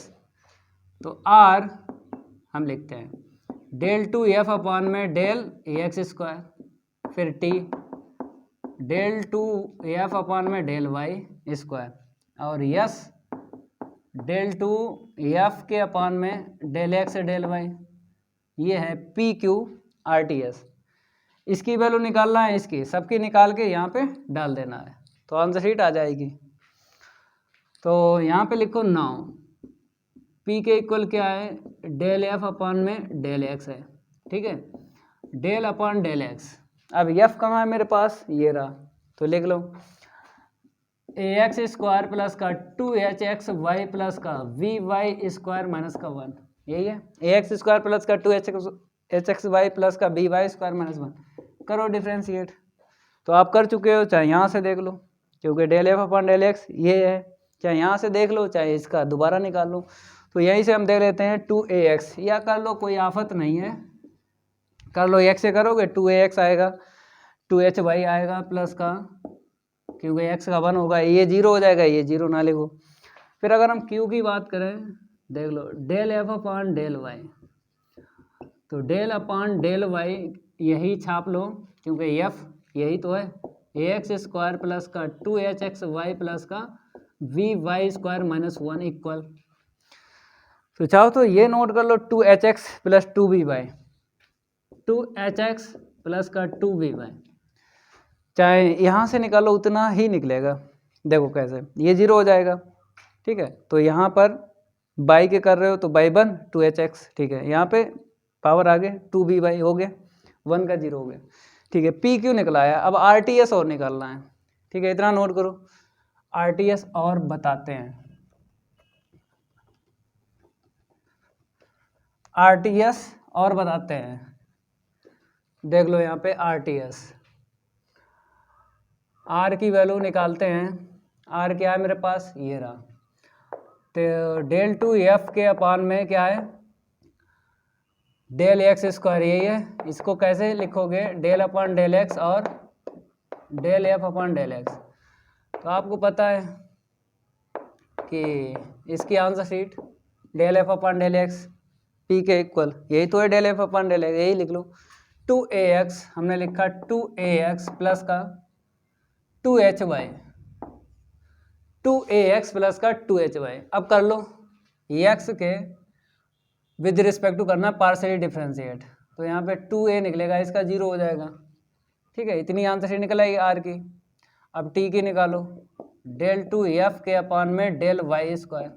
तो आर हम लिखते हैं डेल टू एफ अपान में डेल एक्स स्क्वायर, फिर t del two f upon में डेल वाई स्क्वायर, और यस डेल टू एफ के अपान में डेल एक्स डेल वाई। ये है p q r t s. इसकी वैल्यू निकालना है, इसकी सबकी निकाल के यहाँ पे डाल देना है, तो आंसर शीट आ जाएगी। तो यहाँ पे लिखो 9, पी के इक्वल क्या है, डेल एफ अपान में डेल एक्स है, ठीक है, डेल अपान डेल एक्स। अब एफ कहाँ है मेरे पास, ये रहा, तो लिख लो ए एक्स स्क्वायर प्लस का 2hx वाई प्लस का वी वाई स्क्वायर माइनस का 1, यही है, ए एक्स स्क्वायर प्लस का 2hx वाई प्लस का बी वाई स्क्वायर माइनस 1। करो डिफ्रेंशिएट, तो आप कर चुके हो, चाहे यहाँ से देख लो, क्योंकि del F upon del x ये है, चाहे यहाँ से देख लो, चाहे इसका दोबारा निकाल लो। तो यहीं से हम देख लेते हैं 2ax, या कर लो, कोई आफत नहीं है, कर लो, x से करोगे 2ax आएगा, 2hy आएगा प्लस का, क्योंकि x का 1 होगा, ये 0 हो जाएगा, ये 0 ना लिखो। फिर अगर हम q की बात करें, देख लो del F upon del Y, तो डेल अपॉन डेल वाई यही छाप लो, क्योंकि f यही तो है, ए एक्स स्क्वायर प्लस का 2hx वाई प्लस का we y square minus 1 equal. तो चाहो तो ये नोट कर लो 2hx plus 2vy, 2hx plus का 2vy, चाहे यहाँ से निकालो उतना ही निकलेगा। देखो कैसे, ये 0 हो जाएगा, ठीक है, तो यहाँ पर बाई के कर रहे हो तो बाई 1 2hx, ठीक है, यहाँ पे पावर आ गए 2vy हो गया, 1 का 0 हो गया, ठीक है, पी क्यू निकला है। अब आर टी एस और निकालना है, ठीक है, इतना नोट करो, आर टी एस और बताते हैं, आर टी एस और बताते हैं, देख लो यहाँ पे आर टी एस, आर की वैल्यू निकालते हैं, आर क्या है मेरे पास, ये रहा, तो डेल टू एफ के अपान में क्या है, डेल एक्स स्क्वायर, यही है, इसको कैसे लिखोगे, डेल अपॉन डेल एक्स और del F upon del x. तो आपको पता है कि इसकी answer sheet del F upon del x p के इक्वल, यही तो है del F upon del x, यही लिख लो, 2ax हमने लिखा 2ax प्लस का 2hy, 2ax प्लस का 2hy। अब कर लो x के विद रिस्पेक्ट टू करना पार्शियली डिफरेंशिएट, तो यहाँ पे 2a निकलेगा, इसका 0 हो जाएगा, ठीक है, इतनी आंसर शीट निकल आएगी आर की। अब t की निकालो, डेल टू एफ के अपान में डेल वाई स्क्वायर,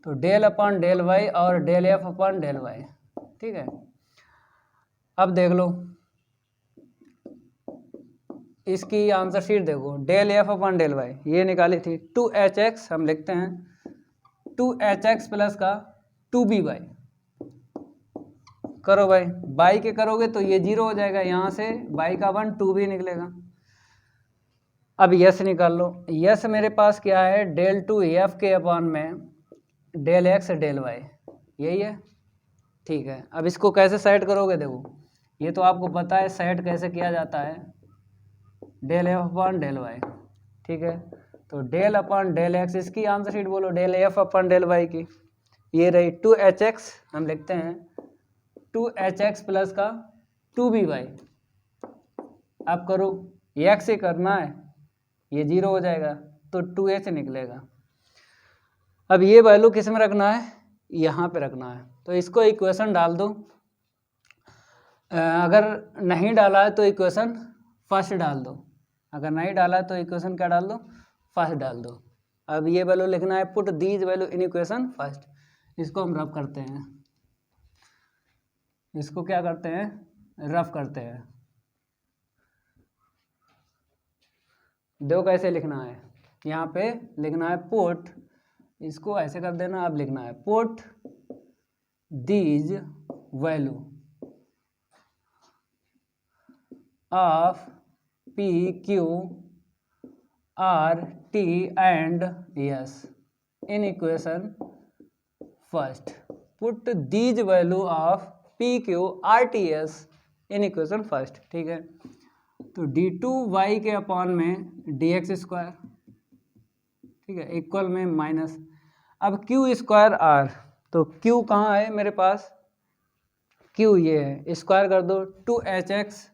तो डेल अपॉन डेल वाई और del F upon del y, ठीक है। अब देख लो इसकी आंसर शीट, देखो del F upon del Y ये निकाली थी, 2hx हम लिखते हैं 2hx प्लस का 2by, करो भाई, बाई के करोगे तो ये 0 हो जाएगा, यहाँ से बाई का 1 2 भी निकलेगा। अब यस निकाल लो, यस मेरे पास क्या है, डेल टू एफ के अपान में डेल एक्स डेल वाई, यही है, ठीक है। अब इसको कैसे सेट करोगे, देखो ये तो आपको पता है सेट कैसे किया जाता है, del F upon del y, ठीक है। तो डेल अपॉन डेल एक्स, इसकी आंसर शीट बोलो del F upon del y की, ये रही 2hx, हम लिखते हैं 2hx प्लस का 2by। अब करो, ये x से करना है, ये 0 हो जाएगा तो 2h निकलेगा। अब ये वैल्यू किस में रखना है, यहाँ पे रखना है, तो इसको इक्वेशन डाल दो। अगर नहीं डाला है तो इक्वेशन फर्स्ट डाल दो, अगर नहीं डाला है तो इक्वेशन क्या डाल दो, फर्स्ट डाल दो। अब ये वैल्यू लिखना है, put these value in equation first. इसको हम रफ करते हैं, इसको क्या करते हैं, रफ करते हैं। देखो कैसे लिखना है, यहाँ पे लिखना है पुट, इसको ऐसे कर देना, अब लिखना है put these value of P q r T and S in equation first. Put these value of P q r t S in equation first, ठीक है। तो d2y के अपॉन में dx स्क्वायर, ठीक है, इक्वल में माइनस, अब Q square are, तो क्यू कहाँ है मेरे पास, क्यू ये है, स्क्वायर कर दो 2hx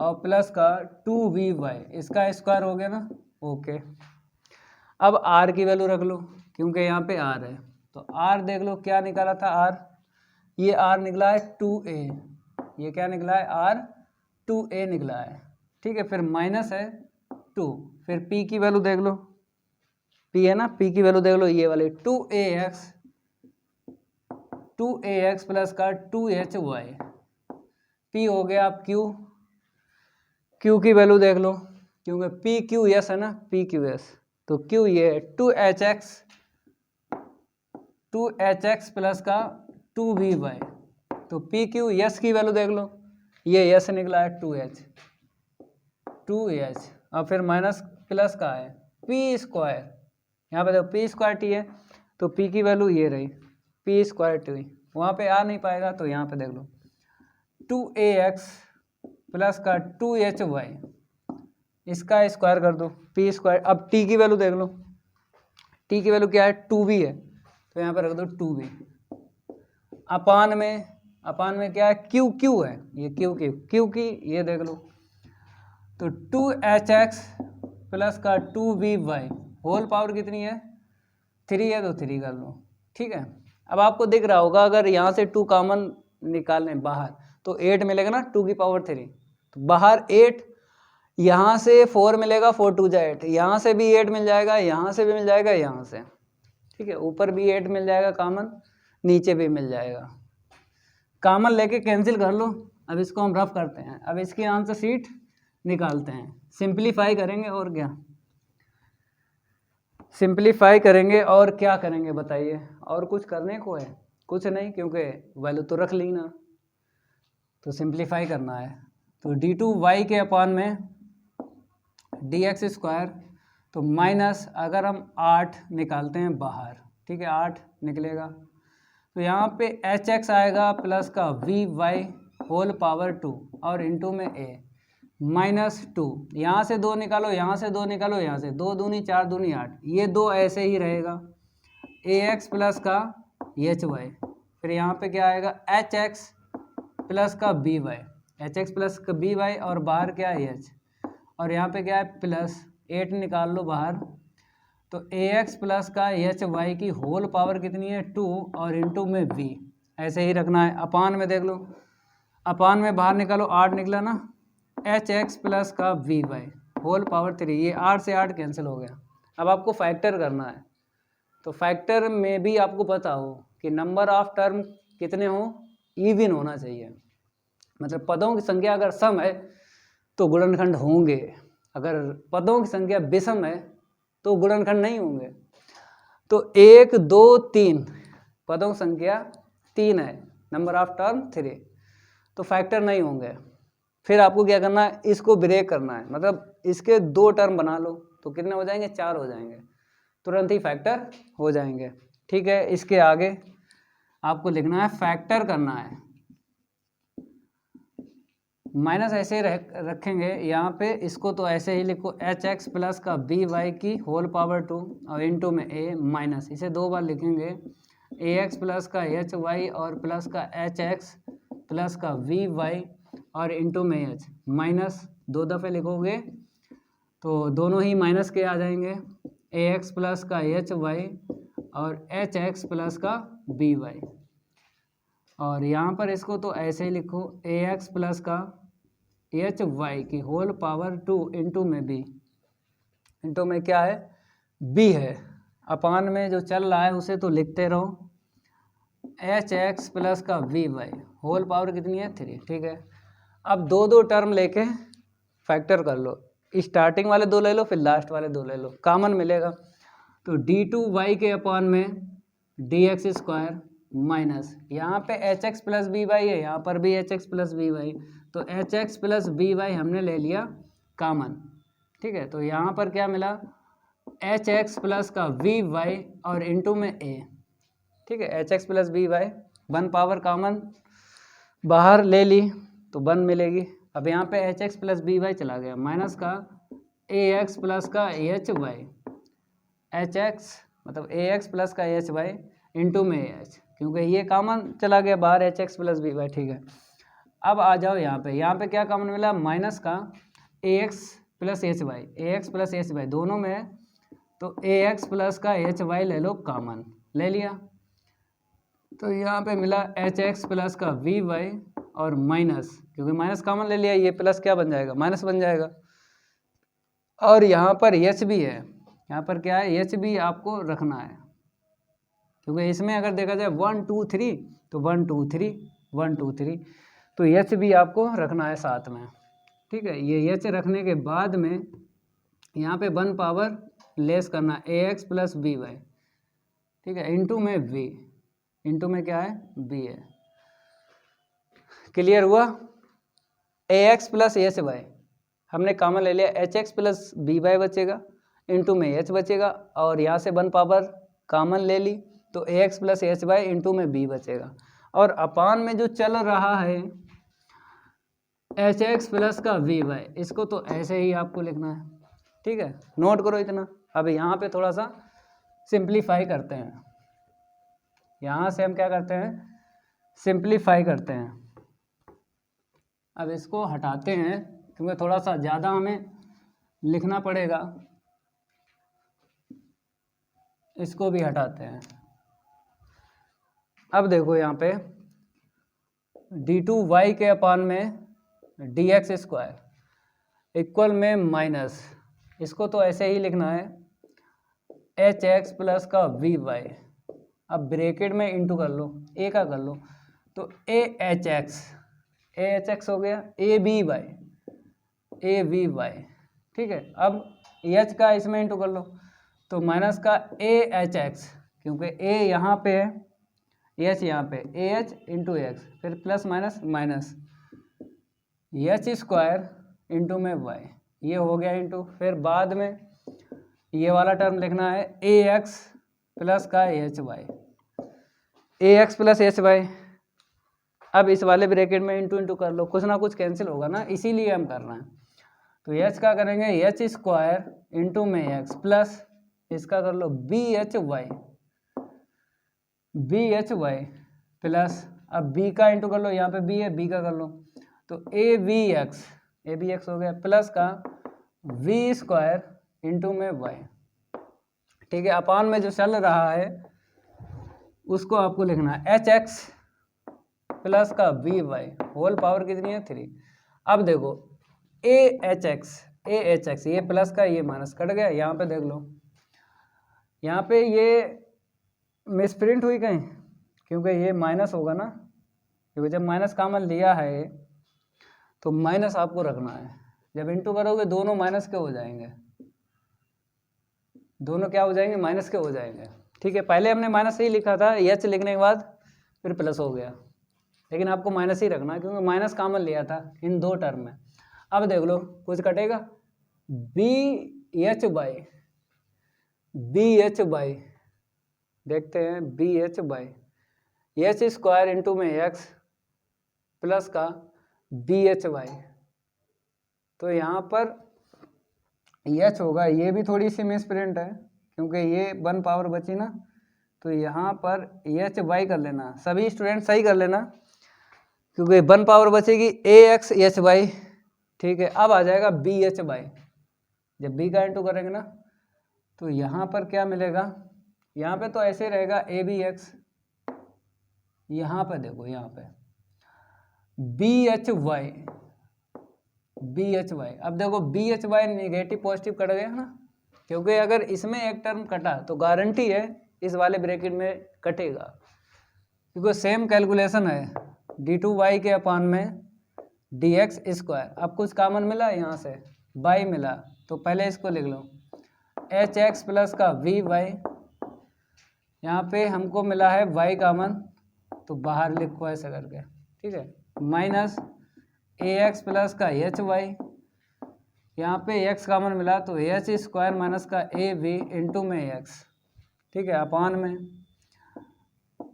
और प्लस का 2vy, इसका स्क्वायर हो गया ना, ओके। अब r की वैल्यू रख लो, क्योंकि यहाँ पे r है, तो r देख लो क्या निकाला था r, ये r निकला है 2a, ये क्या निकला है r 2a निकला है, ठीक है। फिर माइनस है 2, फिर p की वैल्यू देख लो, p है ना, p की वैल्यू देख लो, ये वाली 2ax प्लस का 2hy, p हो गया। अब q की वैल्यू देख लो, क्योंकि p q s है ना, p q s, तो q ये है 2hx प्लस का 2vy, तो p q s की वैल्यू देख लो, ये s निकला है 2h, और फिर माइनस प्लस का है p स्क्वायर, यहाँ पे देखो p स्क्वायर t है, तो p की वैल्यू ये रही p स्क्वायर t, वहाँ पे आ नहीं पाएगा तो यहाँ पे देख लो 2ax प्लस का 2hy, इसका स्क्वायर कर दो p स्क्वायर। अब t की वैल्यू देख लो, t की वैल्यू क्या है 2b है, तो यहाँ पे रख दो 2b, अपान में क्या है q है, ये q की ये देख लो, तो 2hx प्लस का 2vy होल पावर कितनी है 3 है, तो 3 कर लो, ठीक है। अब आपको दिख रहा होगा अगर यहाँ से 2 कॉमन निकालने बाहर तो 8 मिलेगा ना 2 की पावर 3, तो बाहर 8, यहाँ से 4 मिलेगा, 4 2 जा 8, यहाँ से भी 8 मिल जाएगा, यहाँ से भी मिल जाएगा, यहाँ से, ठीक है, ऊपर भी 8 मिल जाएगा कॉमन, नीचे भी मिल जाएगा, कॉमन लेके कैंसिल कर लो। अब इसको हम रफ करते हैं, अब इसकी आंसर शीट निकालते हैं, सिंप्लीफाई करेंगे, और क्या सिंप्लीफाई करेंगे और क्या करेंगे बताइए, और कुछ करने को है, कुछ नहीं, क्योंकि वैल्यू तो रख ली ना, तो सिंप्लीफाई करना है। तो d2y के अपॉन में dx स्क्वायर, तो माइनस अगर हम 8 निकालते हैं बाहर, ठीक है, 8 निकलेगा, तो यहाँ पे hx आएगा प्लस का vy होल पावर 2 और इनटू में a माइनस 2, यहाँ से 2 निकालो, यहाँ से 2 निकालो, यहाँ से 2 दूनी 4 दूनी 8, ये 2 ऐसे ही रहेगा, ax प्लस का hy, फिर यहाँ पे क्या आएगा hx प्लस का by, hx प्लस का by, और बाहर क्या है h, और यहाँ पे क्या है प्लस 8 निकाल लो बाहर, तो ax प्लस का hy की होल पावर कितनी है 2 और इनटू में v, ऐसे ही रखना है। अपान में देख लो, अपान में बाहर निकालो, 8 निकला ना, hx प्लस का vy होल पावर 3, ये 8 से 8 कैंसिल हो गया। अब आपको फैक्टर करना है, तो फैक्टर में भी आपको पता हो कि नंबर ऑफ टर्म कितने हो, इवन होना चाहिए, मतलब पदों की संख्या अगर सम है तो गुणनखंड होंगे, अगर पदों की संख्या विषम है तो गुणनखंड नहीं होंगे। तो 1 2 3 पदों की संख्या 3 है, नंबर ऑफ टर्म 3, तो फैक्टर नहीं होंगे। फिर आपको क्या करना है, इसको ब्रेक करना है, मतलब इसके 2 टर्म बना लो, तो कितने हो जाएंगे 4 हो जाएंगे, तुरंत ही फैक्टर हो जाएंगे। ठीक है। इसके आगे आपको लिखना है, फैक्टर करना है। माइनस ऐसे रखेंगे यहाँ पे, इसको तो ऐसे ही लिखो, एच एक्स प्लस का बी वाई की होल पावर 2 और इनटू में ए माइनस, इसे दो बार लिखेंगे, ए एक्स प्लस का एच वाई और प्लस का एच एक्स प्लस का वी वाई और इनटू में एच माइनस, दो दफ़े लिखोगे तो दोनों ही माइनस के आ जाएंगे, ए एक्स प्लस का एच वाई और एच एक्स प्लस का बी वाई। और यहाँ पर इसको तो ऐसे ही लिखो, ए एक्स प्लस का एच वाई की होल पावर 2 इंटू में बी, इंटू में क्या है, बी है, अपान में जो चल रहा है उसे तो लिखते रहो, एच एक्स प्लस का वी वाई होल पावर कितनी है 3, ठीक है। अब दो दो टर्म लेके फैक्टर कर लो, स्टार्टिंग वाले दो ले लो फिर लास्ट वाले दो ले लो, कॉमन मिलेगा तो d2y के अपान में dx स्क्वायर माइनस, यहाँ पे H x plus B Y है, यहाँ पर भी H x plus B Y, तो H x plus B Y हमने ले लिया कॉमन, ठीक है। तो यहाँ पर क्या मिला, एच एक्स प्लस का वी वाई और इनटू में ए, ठीक है, H x plus B y, one power common बाहर ले ली तो वन मिलेगी। अब यहाँ पे H x plus B y चला गया, माइनस का ए एक्स प्लस का एच वाई, एच एक्स मतलब ए एक्स प्लस का एच वाई इंटू में एच, क्योंकि ये कॉमन चला गया बाहर, h x plus B Y, ठीक है। अब आ जाओ यहाँ पे क्या कॉमन मिला, माइनस का a x plus H y, a x plus H Y दोनों में है, तो ए एक्स प्लस का एच वाई ले लो कॉमन, ले लिया तो यहाँ पे मिला एच एक्स प्लस का वी वाई और माइनस, क्योंकि माइनस कॉमन ले लिया, ये प्लस क्या बन जाएगा, माइनस बन जाएगा। और यहाँ पर एच भी है, यहाँ पर क्या है, एच भी आपको रखना है, क्योंकि इसमें अगर देखा जाए 1 2 3 तो 1 2 3 1 2 3, तो एच भी आपको रखना है साथ में, ठीक है। ये एच रखने के बाद में यहाँ पे वन पावर लेस करना, ए एक्स प्लस बी वाई, ठीक है, इंटू में वी, इंटू में क्या है, बी है। क्लियर हुआ। A x plus H y हमने कॉमन ले लिया, h x plus B y बचेगा, इंटू में एच बचेगा, और यहाँ से वन पावर कॉमन ले ली तो ए x plus H Y into में बी बचेगा। और अपान में जो चल रहा है एच एक्स प्लस का वी वाई, इसको तो ऐसे ही आपको लिखना है, ठीक है, नोट करो इतना। अब यहाँ पे थोड़ा सा सिंप्लीफाई करते हैं, यहाँ से हम क्या करते हैं, सिंप्लीफाई करते हैं। अब इसको हटाते हैं क्योंकि थोड़ा सा ज़्यादा हमें लिखना पड़ेगा, इसको भी हटाते हैं। अब देखो यहाँ पे d2y के अपान में dx स्क्वायर इक्वल में माइनस, इसको तो ऐसे ही लिखना है, एच एक्स प्लस का वी वाई, अब ब्रैकेट में इंटू कर लो, ए का कर लो, तो ए एच एक्स हो गया, ए बी वाई, ठीक है। अब एच का इसमें इंटू कर लो, तो माइनस का ए एच एक्स, क्योंकि ए यहाँ पे है, एच यहाँ पे, ए एच इंटू एक्स, फिर plus minus minus, H square into में वाई, ये हो गया इंटू, फिर बाद में ये वाला टर्म लिखना है ए एक्स प्लस का H y, a x plus H y. अब इस वाले ब्रैकेट में इंटू इंटू कर लो, कुछ ना कुछ कैंसिल होगा ना, इसीलिए हम कर रहे हैं। तो एच का करेंगे एच स्क्वायर इंटू में एक्स प्लस इसका कर लो बी एच वाई प्लस, अब बी का इंटू कर लो, यहाँ पे बी है, बी का कर लो, तो ए बी एक्स हो गया, प्लस का वी स्क्वायर इंटू में वाई, ठीक है। अपान में जो चल रहा है उसको आपको लिखना है एच एक्स प्लस का वी वाई होल पावर कितनी है 3। अब देखो ए एच एक्स, ये प्लस का ये माइनस कट गया, यहाँ पे देख लो, यहाँ पे ये मिसप्रिंट हुई कहीं, क्योंकि ये माइनस होगा ना, क्योंकि जब माइनस कॉमन लिया है तो माइनस आपको रखना है, जब इंटू करोगे दोनों माइनस के हो जाएंगे, दोनों क्या हो जाएंगे, माइनस के हो जाएंगे, ठीक है। पहले हमने माइनस ही लिखा था, एच लिखने के बाद फिर प्लस हो गया, लेकिन आपको माइनस ही रखना क्योंकि माइनस कॉमन लिया था इन दो टर्म में। अब देख लो कुछ कटेगा, बी एच बाई देखते हैं b h by h square into में एक्स प्लस का बी एच वाई। तो यहाँ पर एच होगा, ये भी थोड़ी सी मिसप्रिंट है क्योंकि ये 1 पावर बची ना, तो यहाँ पर एच वाई कर लेना, सभी स्टूडेंट सही कर लेना क्योंकि 1 पावर बचेगी ए एक्स एच वाई। ठीक है, अब आ जाएगा बी एच वाई। जब बी का इंटू करेंगे ना तो यहाँ पर क्या मिलेगा, यहाँ पे तो ऐसे रहेगा ए बी एक्स, यहाँ पे देखो यहाँ पे b h y, b h y. अब देखो b h y negative positive cut गया ना, क्योंकि अगर इसमें एक टर्म कटा तो गारंटी है इस वाले ब्रैकेट में कटेगा, क्योंकि सेम कैलकुलेशन है डी टू वाई के अपान में डी एक्स स्क्वायर। अब कुछ कॉमन मिला यहाँ से, वाई मिला, तो पहले इसको लिख लो एच एक्स प्लस का वी वाई, यहाँ पे हमको मिला है वाई कॉमन तो बाहर लिखो ऐसे करके, ठीक है, माइनस ए एक्स प्लस का एच वाई, यहाँ पे एक्स कॉमन मिला तो एच स्क्वायर माइनस का ए वी इंटू में एक्स, ठीक है, अपान में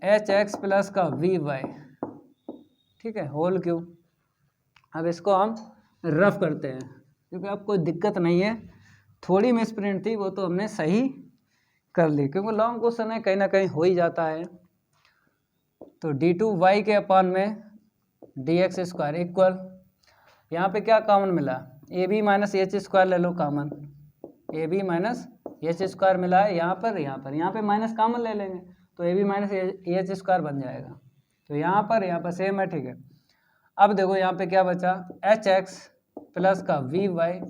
एच एक्स प्लस का वी वाई, ठीक है, होल क्यूब। अब इसको हम रफ करते हैं क्योंकि अब कोई दिक्कत नहीं है, थोड़ी मिसप्रिंट थी वो तो हमने सही कर ली क्योंकि लॉन्ग क्वेश्चन है, कहीं ना कहीं हो ही जाता है। तो डी टू वाई के अपान में डी एक्स स्क्वायर इक्वल, यहाँ पे क्या कॉमन मिला, A B minus H square ले लो common, A B minus H square मिला है यहाँ पे माइनस कॉमन ले लेंगे तो A B minus H square बन जाएगा। तो यहाँ पर सेम है, ठीक है। अब देखो यहाँ पे क्या बचा, एच एक्स प्लस का we Y,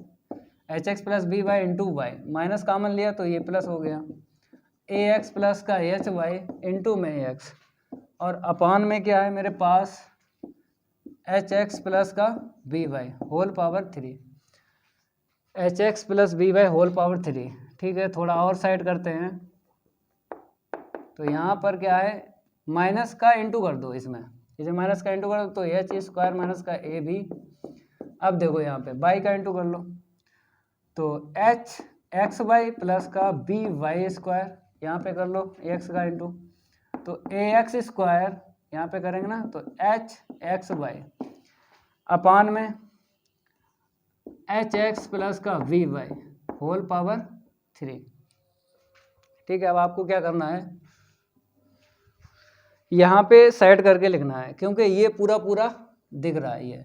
H x plus v y into y, minus common लिया तो ये प्लस हो गया, ए एक्स प्लस का एच वाई इंटू में एक्स, और अपान में क्या है मेरे पास एच एक्स प्लस का we y whole power 3, h x plus v y whole power 3, ठीक है। थोड़ा और साइड करते हैं तो यहाँ पर क्या है, माइनस का इंटू कर दो, इसमें इसे माइनस का इंटू कर दो तो एच स्क्वायर माइनस का ए बी। अब देखो यहाँ पे बाई का इंटू कर लो तो एच एक्स वाई प्लस का बी वाई स्क्वायर, यहाँ पे कर लो एक्स का इंटू, तो ए एक्स स्क्वायर यहाँ पे करेंगे ना तो एच एक्स वाई अपान में एच एक्स प्लस का वी वाई होल पावर 3, ठीक है। अब आपको क्या करना है, यहाँ पे सेट करके लिखना है क्योंकि ये पूरा पूरा दिख रहा है, ये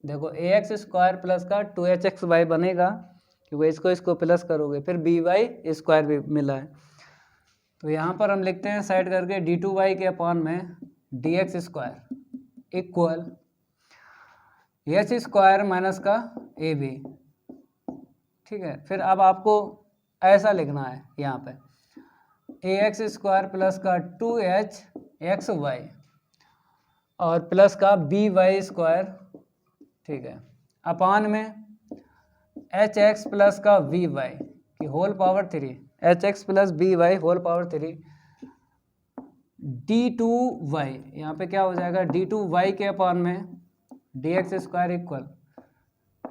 देखो ए एक्स स्क्वायर प्लस का 2hx वाई बनेगा क्योंकि इसको प्लस करोगे, फिर बी वाई स्क्वायर भी मिला है तो यहाँ पर हम लिखते हैं साइड करके डी टू वाई के अपान में D x square equal h square minus का ए बी, ठीक है। फिर अब आपको ऐसा लिखना है यहाँ पे ए एक्स स्क्वायर प्लस का 2h एक्स वाई और प्लस का बी वाई स्क्वायर, ठीक है, अपान में एच एक्स प्लस का वी वाई की whole power 3, h x plus B y whole power 3 d two y, यहाँ पे क्या हो जाएगा डी टू वाई के अपान में D x square equal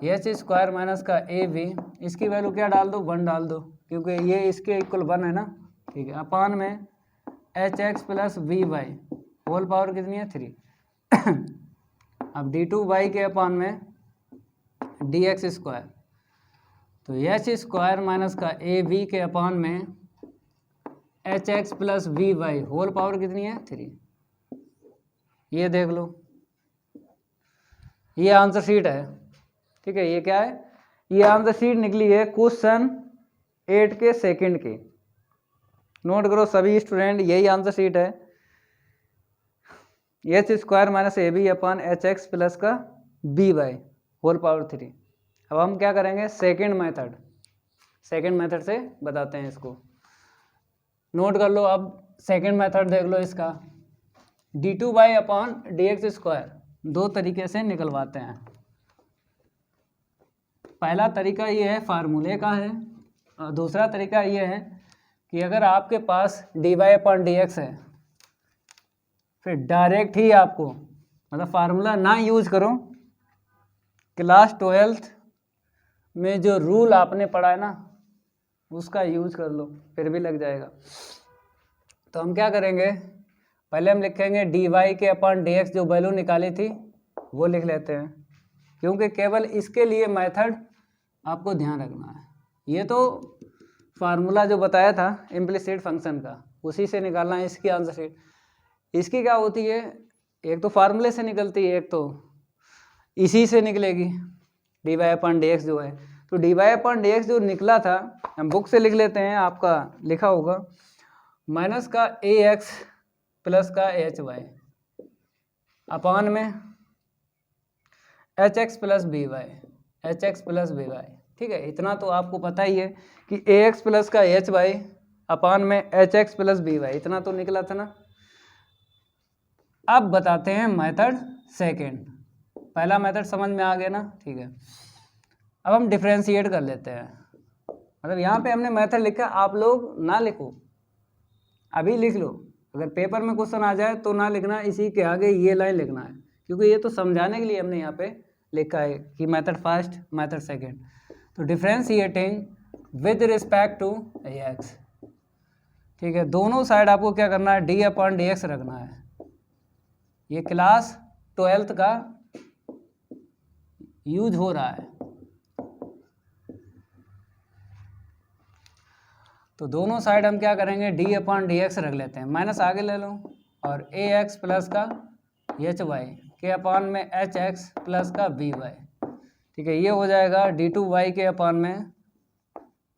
h square minus का ए वी, इसकी वैल्यू क्या डाल दो 1 डाल दो क्योंकि ये इसके इक्वल 1 है ना, ठीक है, अपान में H x plus v y whole power कितनी है 3 अब डी टू वाई के अपान में डी एक्स स्क्वायर, तो एच स्क्वायर माइनस का ए वी के अपान में H x plus v y whole power कितनी है 3, ये देख लो, ये आंसर शीट है, ठीक है। ये क्या है, ये आंसर शीट निकली है क्वेश्चन 8 के सेकंड की, नोट करो सभी स्टूडेंट, यही आंसर शीट है, h square minus a b upon h x plus का बी वाई होल पावर 3। अब हम क्या करेंगे, सेकंड मेथड से बताते हैं इसको, नोट कर लो। अब सेकंड मेथड देख लो इसका, d two y upon D x square दो तरीके से निकलवाते हैं। पहला तरीका ये है फार्मूले का है, और दूसरा तरीका ये है कि अगर आपके पास D Y upon D X है फिर डायरेक्ट ही आपको मतलब फार्मूला ना यूज करो, क्लास 12th में जो रूल आपने पढ़ा है ना उसका यूज कर लो, फिर भी लग जाएगा। तो हम क्या करेंगे, पहले हम लिखेंगे dy के अपॉन dx, जो वैल्यू निकाली थी वो लिख लेते हैं, क्योंकि केवल इसके लिए मेथड आपको ध्यान रखना है। ये तो फार्मूला जो बताया था इम्प्लिसिट फंक्शन का, उसी से निकालना है इसकी आंसर शीट। इसकी क्या होती है, एक तो फार्मूले से निकलती है, एक तो इसी से निकलेगी dy अपॉन dx जो है। तो dy अपॉन dx जो निकला था, हम बुक से लिख लेते हैं, आपका लिखा होगा माइनस का ax प्लस का hy अपॉन में hx प्लस by, ठीक है। इतना तो आपको पता ही है कि ax प्लस का hy अपॉन में hx प्लस by, इतना तो निकला था ना। अब बताते हैं मेथड सेकेंड। पहला मेथड समझ में आ गया ना, ठीक है। अब हम डिफ्रेंशिएट कर लेते हैं, मतलब यहाँ पे हमने मेथड लिखा, आप लोग ना लिखो, अभी लिख लो। अगर पेपर में क्वेश्चन आ जाए तो ना लिखना, इसी के आगे ये लाइन लिखना है, क्योंकि ये तो समझाने के लिए हमने यहाँ पे लिखा है कि मेथड फर्स्ट मेथड सेकेंड। तो differentiating with respect to x, ठीक है। दोनों साइड आपको क्या करना है, डी अपॉन डी एक्स रखना है। ये क्लास 12th का यूज हो रहा है। तो दोनों साइड हम क्या करेंगे, डी अपॉन डी एक्स रख लेते हैं, माइनस आगे ले लो, और ए एक्स प्लस का एच वाई के अपॉन में एच एक्स प्लस का बी वाई, ठीक है। ये हो जाएगा डी टू वाई के अपॉन में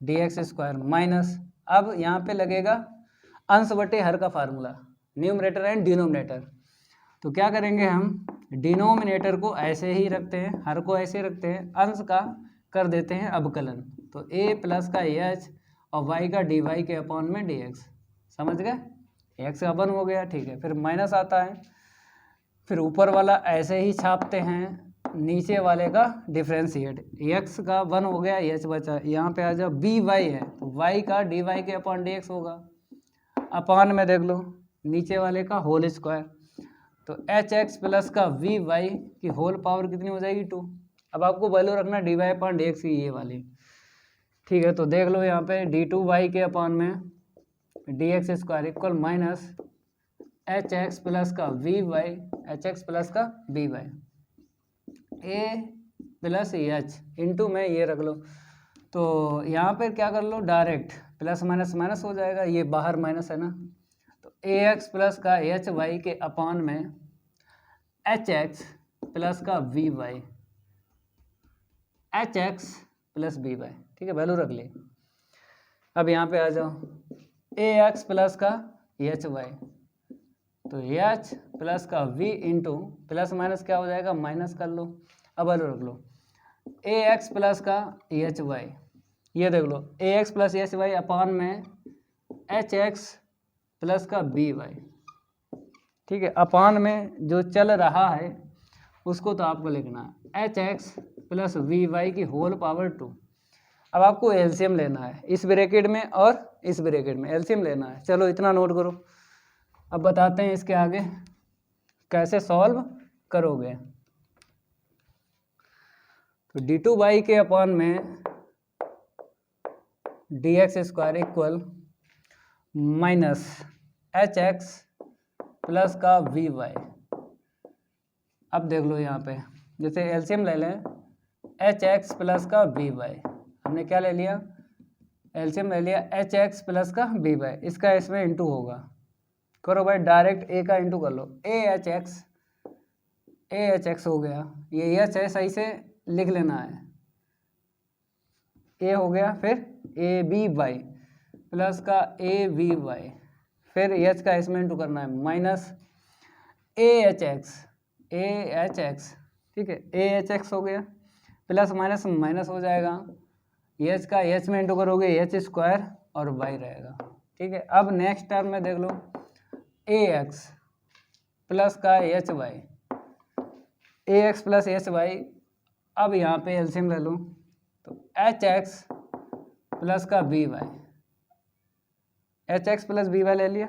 डी एक्स स्क्वायर माइनस, अब यहाँ पे लगेगा अंश बटे हर का फार्मूला, न्यूमरेटर एंड डिनोमिनेटर। तो क्या करेंगे, हम डिनोमिनेटर को ऐसे ही रखते हैं, हर को ऐसे रखते हैं, अंश का कर देते हैं अवकलन। तो a प्लस का एच और y का डी वाई के अपॉन में डी एक्स, समझ गए, एक्स का वन हो गया, ठीक है। फिर माइनस आता है, फिर ऊपर वाला ऐसे ही छापते हैं, नीचे वाले का डिफ्रेंशिएट, एक्स का वन हो गया, एच बचा, यहाँ पे आ जाओ बी वाई है तो y का डी वाई के अपॉन डी एक्स होगा, अपॉन में देख लो नीचे वाले का होल स्क्वायर। तो एच एक्स प्लस का वी वाई की होल पावर कितनी हो जाएगी 2। अब आपको वैल्यू रखना d Y upon D x की, ये वाली, ठीक है। तो देख लो यहाँ पे डी टू वाई के अपॉन में D x square equal minus H x plus का we Y, H x plus का B Y, A plus H into में ये रख लो। तो यहाँ पे क्या कर लो, डायरेक्ट प्लस माइनस माइनस हो जाएगा, ये बाहर माइनस है ना। तो ए एक्स प्लस का एच वाई के अपॉन में एच एक्स प्लस का we Y, H x plus B Y, ठीक है, वैल्यू रख ली। अब यहाँ पे आ जाओ ए एक्स प्लस का एच वाई, तो एच प्लस का वी इंटू प्लस माइनस क्या हो जाएगा, माइनस कर लो, अब वैल्यू रख लो ए एक्स प्लस का एच वाई, ये देख लो ए x plus H Y upon में एच एक्स प्लस का बी वाई, ठीक है। अपॉन में जो चल रहा है उसको तो आपको लिखना है H x plus v y की होल पावर 2। अब आपको एलसीएम लेना है, इस ब्रैकेट में और इस ब्रैकेट में एलसीएम लेना है। चलो इतना नोट करो, अब बताते हैं इसके आगे कैसे सॉल्व करोगे। तो डी टू वाई के अपॉन में D x square equal minus H x plus का वी वाई। अब देख लो यहाँ पे जैसे एलसीएम ले लें, एच एक्स प्लस का वी वाई, हमने क्या ले लिया, एलसीएम ले लिया एच एक्स प्लस का वी वाई, इसका इसमें इंटू होगा, करो भाई डायरेक्ट ए का इंटू कर लो, ए एच एक्स हो गया, ये एच है सही से लिख लेना है, ए हो गया, फिर ए बी वाई प्लस का ए वी वाई, फिर एच का इसमें इंटू करना है, माइनस ए एच एक्स, ठीक है, ए एच एक्स हो गया, प्लस माइनस माइनस हो जाएगा, एच का एच में इंटू करोगे एच स्क्वायर और वाई रहेगा, ठीक है। अब नेक्स्ट टर्म में देख लो ए एक्स प्लस का H y, a x plus H y, अब यहाँ पे एलसीएम ले लो, तो एच एक्स प्लस का B y, H x plus B y ले लिया,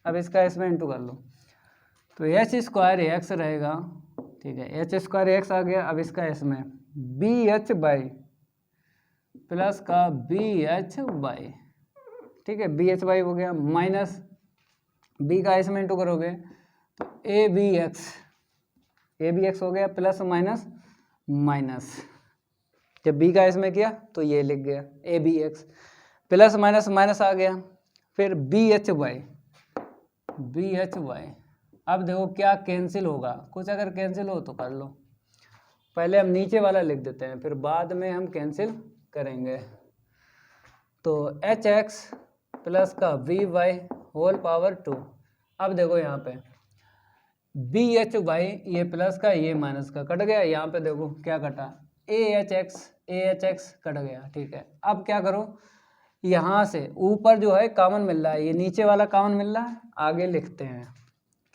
अब इसका इसमें इंटू कर लो, तो एच स्क्वायर एक्स रहेगा, ठीक है, एच स्क्वायर एक्स आ गया, अब इसका इसमें बी एच बाई प्लस का बी एच बाई, ठीक है, बी एच बाई हो गया, माइनस बी का इसमें इंटू करोगे तो ए बी एक्स हो गया प्लस माइनस माइनस। जब बी का इसमें किया तो ये लिख गया a b x plus minus minus आ गया। फिर बी एच वाई अब देखो क्या कैंसिल होगा, कुछ अगर कैंसिल हो तो कर लो। पहले हम नीचे वाला लिख देते हैं फिर बाद में हम कैंसिल करेंगे। तो एच एक्स प्लस का वी वाई होल पावर 2। अब देखो यहाँ पे बी एच वाई ये प्लस का ये माइनस का कट गया, यहाँ पे देखो क्या कटा ए एच एक्स कट गया। ठीक है, अब क्या करो यहाँ से ऊपर जो है कॉमन मिल रहा है, ये नीचे वाला कॉमन मिल रहा है, आगे लिखते हैं।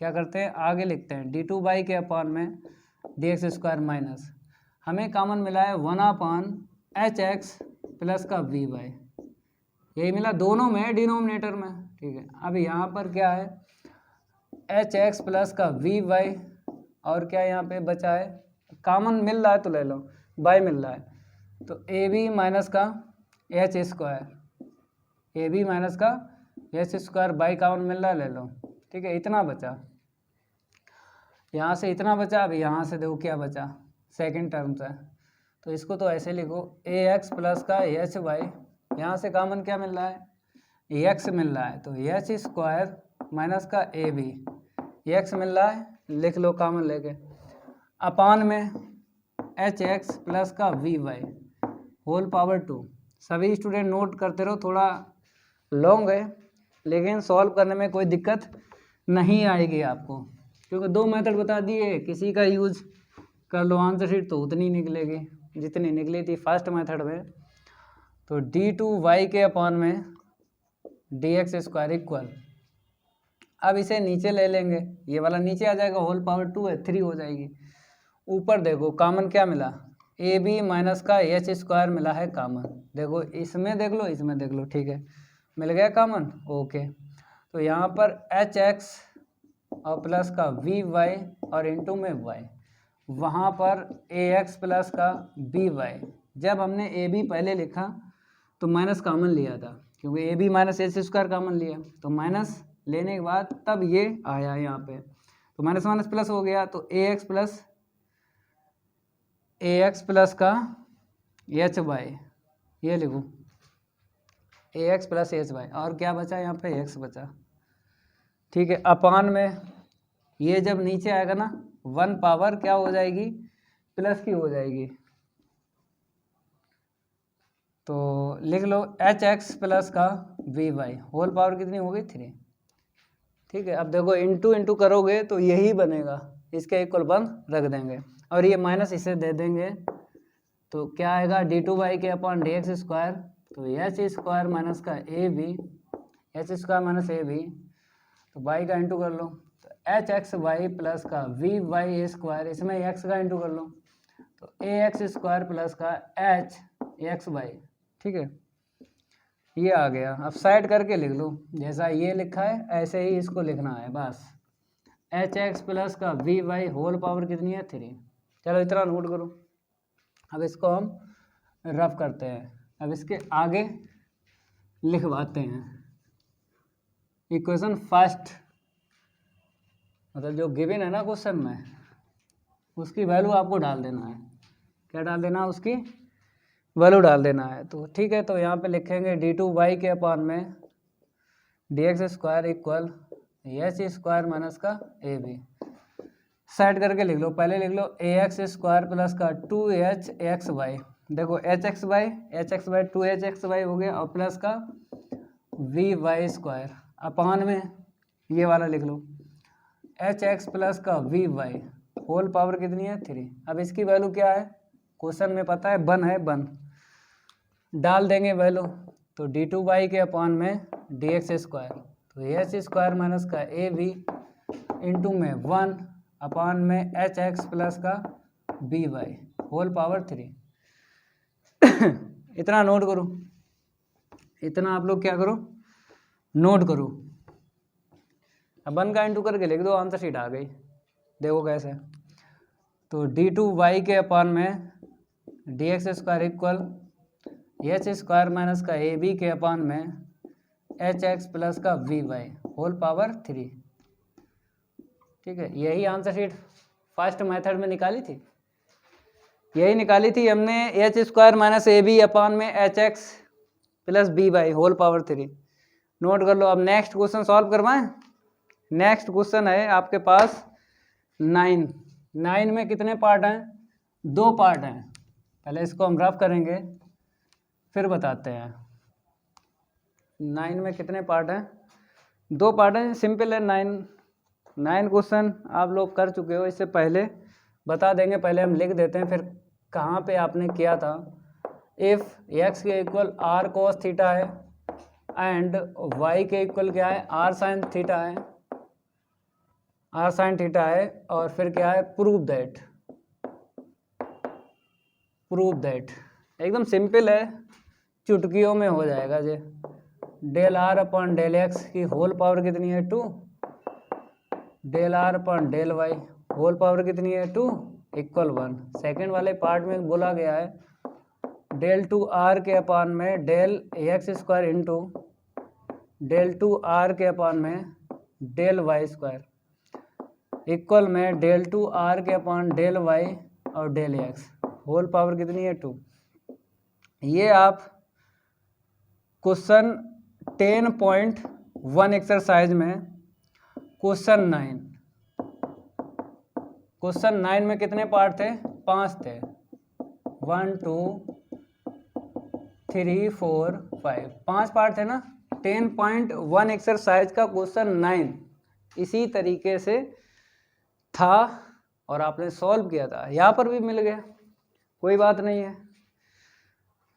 क्या करते हैं, आगे लिखते हैं डी टू बाई के अपॉन में डी एक्स स्क्वायर माइनस हमें कॉमन मिला है 1/एच एक्स प्लस का वी वाई, यही मिला दोनों में डिनोमिनेटर में। ठीक है, अब यहाँ पर क्या है एच एक्स प्लस का वी वाई और क्या यहाँ पे बचा है कॉमन मिल रहा है तो ले लो, बाई मिल रहा है तो ए बी माइनस का एच स्क्वायर बाई कॉमन मिल रहा है ले लो। ठीक है, इतना बचा, यहाँ से इतना बचा। अब यहाँ से देखो क्या बचा सेकंड टर्म से, तो इसको तो ऐसे लिखो ए एक्स प्लस का एच वाई, यहाँ से कॉमन क्या मिल रहा है एक्स मिल रहा है तो एच स्क्वायर माइनस का ए बी एक्स मिल रहा है, लिख लो कॉमन लेके अपान में एच एक्स प्लस का वी वाई होल पावर 2। सभी स्टूडेंट नोट करते रहो, थोड़ा लॉन्ग है लेकिन सॉल्व करने में कोई दिक्कत नहीं आएगी आपको, क्योंकि 2 मेथड बता दिए, किसी का यूज कर लो आंसर शीट तो उतनी निकलेगी जितनी निकली थी फर्स्ट मेथड में। तो डी टू वाई के अपॉन में डी एक्स स्क्वायर इक्वल, अब इसे नीचे ले लेंगे, ये वाला नीचे आ जाएगा होल पावर 2 है 3 हो जाएगी। ऊपर देखो कॉमन क्या मिला ए बी माइनस का एच स्क्वायर मिला है कॉमन, देखो इसमें देख लो इसमें देख लो। ठीक है, मिल गया कॉमन, ओके। तो यहाँ पर एच एक्स और प्लस का वी वाई और इंटू में वाई, वहाँ पर ए एक्स प्लस का बी वाई, जब हमने ए बी पहले लिखा तो माइनस कॉमन लिया था क्योंकि a B minus H square common लिया, तो माइनस लेने के बाद तब ये आया यहाँ पे, तो माइनस माइनस प्लस हो गया तो ए एक्स प्लस का एच वाई, ये लिखो ए एक्स प्लस एच वाई, और क्या बचा यहाँ पे एक्स बचा। ठीक है, अपान में ये जब नीचे आएगा ना 1 पावर क्या हो जाएगी प्लस की हो जाएगी, तो लिख लो एच एक्स प्लस का वी वाई होल पावर कितनी हो गई 3। ठीक है, अब देखो इंटू इंटू करोगे तो यही बनेगा, इसके इक्वल 1 रख देंगे और ये माइनस इसे दे देंगे तो क्या आएगा डी टू वाई के अपॉन डी एक्स स्क्वायर, तो एच स्क्वायर माइनस का a b h square minus a b, तो वाई का इंटू कर लो तो एच एक्स वाई प्लस का वी वाई स्क्वायर, इसमें एक्स का इंटू कर लो तो ए एक्स स्क्वायर प्लस का एच एक्स वाई। ठीक है, ये आ गया। अब साइड करके लिख लो, जैसा ये लिखा है ऐसे ही इसको लिखना है बस, एच एक्स प्लस का वी वाई होल पावर कितनी है 3। चलो इतना नोट करो, अब इसको हम रफ करते हैं, अब इसके आगे लिखवाते हैं इक्वेशन फर्स्ट, मतलब जो गिवन है ना क्वेश्चन में उसकी वैल्यू आपको डाल देना है, क्या डाल देना है उसकी वैल्यू डाल देना है। तो ठीक है, तो यहाँ पे लिखेंगे डी टू वाई के अपॉन में D x square equal h square minus का ए बी, साइड करके लिख लो, पहले लिख लो ए एक्स स्क्वायर प्लस का 2h एक्स वाई, देखो h x y 2h x y हो गया और प्लस का वी वाई स्क्वायर अपान में ये वाला लिख लो एच एक्स प्लस का वी वाई होल पावर कितनी है 3। अब इसकी वैल्यू क्या है क्वेश्चन में पता है 1 है, 1 डाल देंगे वैल्यू, तो डी टू वाई के अपॉन में डी एक्स स्क्वायर, तो एच स्क्वायर माइनस का ए बी इंटू में 1 अपान में एच एक्स प्लस का बी वाई होल पावर 3। इतना नोट करो, इतना आप लोग क्या करो नोट करो। अब 1 का इंटू करके लिख दो, आंसर शीट आ गई, देखो कैसे। तो डी टू वाई के अपॉन में D x square equal h square minus का ए बी के अपॉन में एच एक्स प्लस का वी वाई होल पावर 3। ठीक है, यही आंसर शीट फर्स्ट मेथड में निकाली थी, यही निकाली थी हमने, h square minus a b upon में H x plus B y whole power 3। Note कर लो। अब नेक्स्ट क्वेश्चन सॉल्व करवाएं। नेक्स्ट क्वेश्चन है आपके पास 9। 9 में कितने पार्ट हैं? 2 पार्ट हैं। पहले इसको हम रफ करेंगे फिर बताते हैं। 9 में कितने पार्ट हैं? 2 पार्ट हैं, सिंपल है। 9 क्वेश्चन आप लोग कर चुके हो, इससे पहले बता देंगे। पहले हम लिख देते हैं फिर कहाँ पे आपने किया था। इफ़ एक्स के इक्वल आर कोस थीटा है एंड वाई के इक्वल क्या है? आर साइन थीटा है, आर साइन थीटा है। और फिर क्या है? Prove that. एकदम सिंपल है, चुटकियों में हो जाएगा जे। Del r upon del x की होल पावर कितनी है? 2। Del r upon del y whole power कितनी है? 2 इक्वल 1। सेकेंड वाले पार्ट में बोला गया है डेल 2 आर के अपान में del x square into del 2 r के अपान में डेल वाई स्क्वायर इक्वल में डेल 2 आर के अपान डेल वाई और डेल एक्स होल पावर कितनी है? 2। ये आप क्वेश्चन 10.1 एक्सरसाइज में क्वेश्चन 9 में कितने पार्ट थे? 5 थे। 1 2 3 4 5 5 पार्ट थे ना। 10.1 एक्सरसाइज का क्वेश्चन 9 इसी तरीके से था और आपने सॉल्व किया था। यहाँ पर भी मिल गया, कोई बात नहीं है,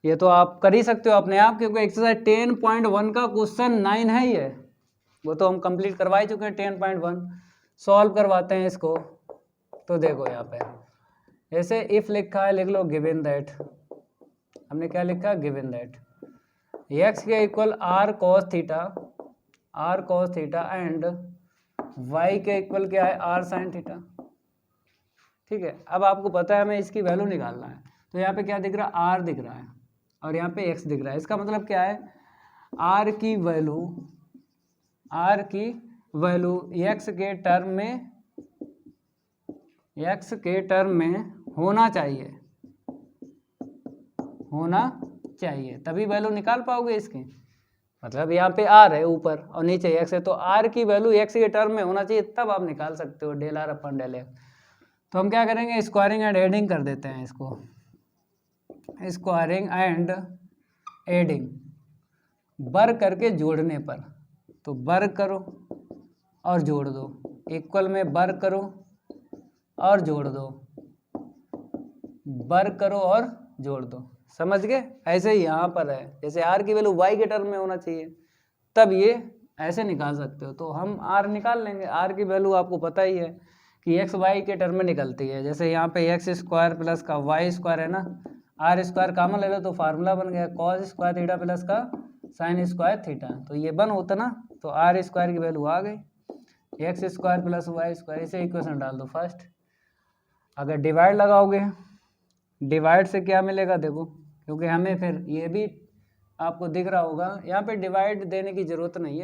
ये तो आप कर ही सकते हो अपने आप, क्योंकि एक्सरसाइज 10.1 का क्वेश्चन 9 है ये। वो तो हम कंप्लीट करवा ही चुके हैं 10.1। सॉल्व करवाते हैं इसको। तो देखो यहाँ पे ऐसे इफ लिखा है, लिख लो गिवन दैट। हमने क्या लिखा? गिवन दैट एक्स के equal r cos theta and y के इक्वल क्या है? R sine theta. ठीक है, अब आपको पता है हमें इसकी वैल्यू निकालना है। तो यहाँ पे क्या दिख रहा है? आर दिख रहा है और यहाँ पे एक्स दिख रहा है। इसका मतलब क्या है? आर की वैल्यू एक्स के टर्म में होना चाहिए, तभी वैल्यू निकाल पाओगे इसकी। मतलब यहाँ पे आर है ऊपर और नीचे एक्स है, तो आर की वैल्यू एक्स के टर्म में होना चाहिए, तब आप निकाल सकते हो del r upon del x. तो हम क्या करेंगे? स्क्वायरिंग एंड एडिंग कर देते हैं इसको। स्क्वायरिंग एंड एडिंग, वर्ग करके जोड़ने पर, तो वर्ग करो और जोड़ दो, इक्वल में वर्ग करो और जोड़ दो, वर्ग करो और जोड़ दो। समझ गए? ऐसे ही यहाँ पर है, जैसे आर की वैल्यू वाई के टर्म में होना चाहिए, तब ये ऐसे निकाल सकते हो। तो हम आर निकाल लेंगे। आर की वैल्यू आपको पता ही है कि एक्स वाई के टर्म में निकलती है। जैसे यहाँ पे एक्स स्क्वायर प्लस का वाई स्क्वायर है ना, आर स्क्वायर कॉमन ले लो तो फार्मूला बन गया कॉस स्क्वायर थीटा प्लस का साइन स्क्वायर थीटा। तो ये बन होता ना, तो आर स्क्वायर की वैल्यू आ गई, x square plus y square. इसे इक्वेशन डाल दो फर्स्ट। अगर डिवाइड लगाओगे, डिवाइड से क्या मिलेगा देखो, क्योंकि हमें फिर ये भी आपको दिख रहा होगा, यहाँ पे डिवाइड देने की ज़रूरत नहीं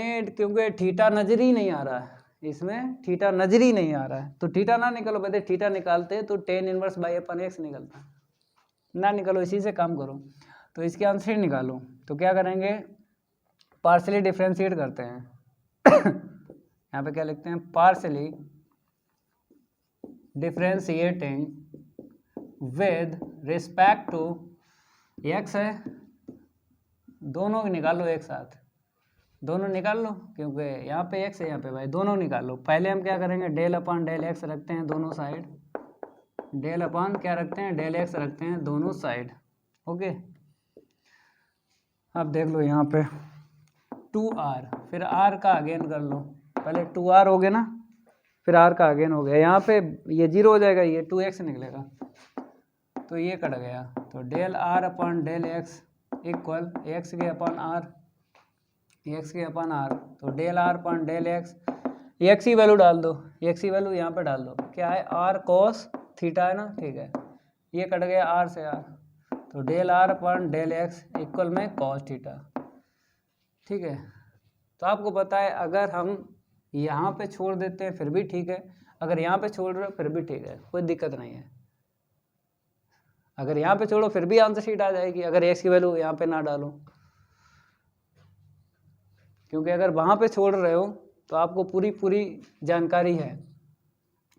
है, क्योंकि थीटा नजर ही नहीं आ रहा है इसमें, थीटा नजर ही नहीं आ रहा है। तो थीटा ना निकालो, कहते थीटा निकालते तो tan inverse y upon x निकलता, ना निकालो, इसी से काम करो। तो इसके आंसर निकालो। तो क्या करेंगे? पार्शली डिफ्रेंशिएट करते हैं। यहाँ पे क्या लिखते हैं? Partially differentiating with respect to x है, दोनों निकालो एक साथ, दोनों निकाल लो, क्योंकि यहाँ पे एक्स है यहाँ पे वाई, दोनों निकाल लो। पहले हम क्या करेंगे? डेल अपॉन डेल एक्स रखते हैं दोनों साइड, डेल अपॉन क्या रखते हैं? डेल एक्स रखते हैं दोनों साइड। ओके, अब देख लो यहाँ पे 2r, फिर r का अगेन कर लो। पहले 2r हो गया ना, फिर r का अगेन हो गया। यहाँ पे ये 0 हो जाएगा, ये 2x निकलेगा, तो ये कट गया। तो del r upon del x equal x के अपॉन r, तो del r upon del x, x की वैल्यू डाल दो, एक्स की वैल्यू यहाँ पे डाल दो, क्या है? r cos थीटा है ना, ठीक है, ये कट गया r से r, तो del r upon del x equal में कॉस थीटा। ठीक है, तो आपको पता है अगर हम यहाँ पे छोड़ देते हैं फिर भी ठीक है, अगर यहाँ पे छोड़ रहे हो फिर भी ठीक है, कोई दिक्कत नहीं है। अगर यहाँ पे छोड़ो फिर भी आंसर शीट आ जाएगी, अगर एक्स की वैल्यू यहाँ पे ना डालो, क्योंकि अगर वहाँ पे छोड़ रहे हो तो आपको पूरी जानकारी है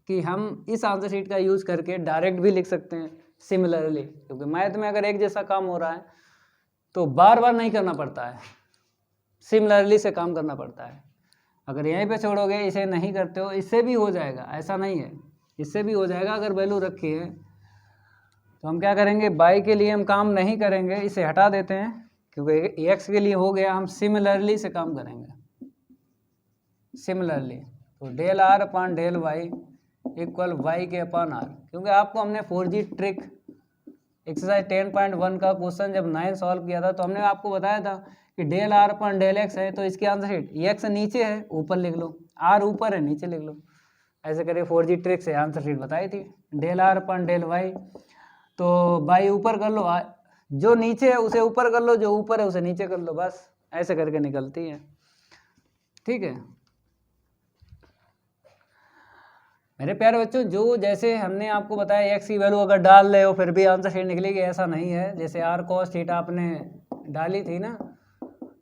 कि हम इस आंसर शीट का यूज़ करके डायरेक्ट भी लिख सकते हैं सिमिलरली, क्योंकि मैथ में अगर एक जैसा काम हो रहा है तो बार बार नहीं करना पड़ता है, सिमिलरली से काम करना पड़ता है। अगर यहीं पे छोड़ोगे, इसे नहीं करते हो, इससे भी हो जाएगा, ऐसा नहीं है, इससे भी हो जाएगा। अगर वैल्यू रखी है तो हम क्या करेंगे, बाई के लिए हम काम नहीं करेंगे, इसे हटा देते हैं, क्योंकि एक्स के लिए हो गया, हम सिमिलरली से काम करेंगे। सिमिलरली तो del r upon del y equal y के अपॉन आर, क्योंकि आपको हमने 4G ट्रिक एक्सरसाइज 10.1 का क्वेश्चन जब 9 सॉल्व किया था तो हमने आपको बताया था कि del r upon del x है तो इसकी आंसर शीट एक्स नीचे है ऊपर लिख लो, आर ऊपर है नीचे लिख लो, ऐसे करके 4G ट्रिक से आंसर शीट बताई थी। Del r upon del Y, तो बाई ऊपर कर लो, जो नीचे है उसे ऊपर कर लो, जो ऊपर है उसे नीचे कर लो, बस ऐसे करके निकलती है। ठीक है मेरे प्यारे बच्चों, जो जैसे हमने आपको बताया एक्स की वैल्यू अगर डाल रहे हो फिर भी आंसर शीट निकलेगी, ऐसा नहीं है। जैसे आर कॉस थीटा आपने डाली थी ना,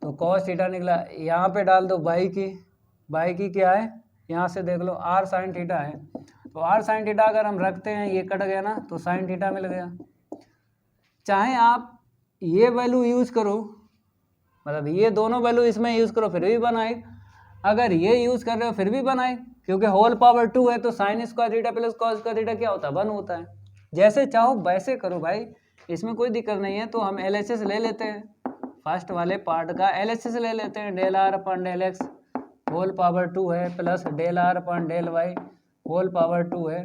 तो कॉस थीटा निकला, यहाँ पे डाल दो बाई की क्या है, यहाँ से देख लो आर साइन थीटा है, तो आर साइन थीटा अगर हम रखते हैं, ये कट गया ना तो साइन थीटा मिल गया। चाहे आप ये वैल्यू यूज़ करो, मतलब ये दोनों वैल्यू इसमें यूज़ करो फिर भी बनाए, अगर ये यूज़ कर रहे हो फिर भी बनाए, क्योंकि होल पावर 2 है तो sign square theta plus cos square theta क्या होता है, 1 होता है। जैसे चाहो वैसे करो भाई, इसमें कोई दिक्कत नहीं है। तो हम LHS ले लेते हैं, फर्स्ट वाले पार्ट का LHS ले लेते हैं, del r upon del x whole power 2 है plus del r upon del y whole power 2 है।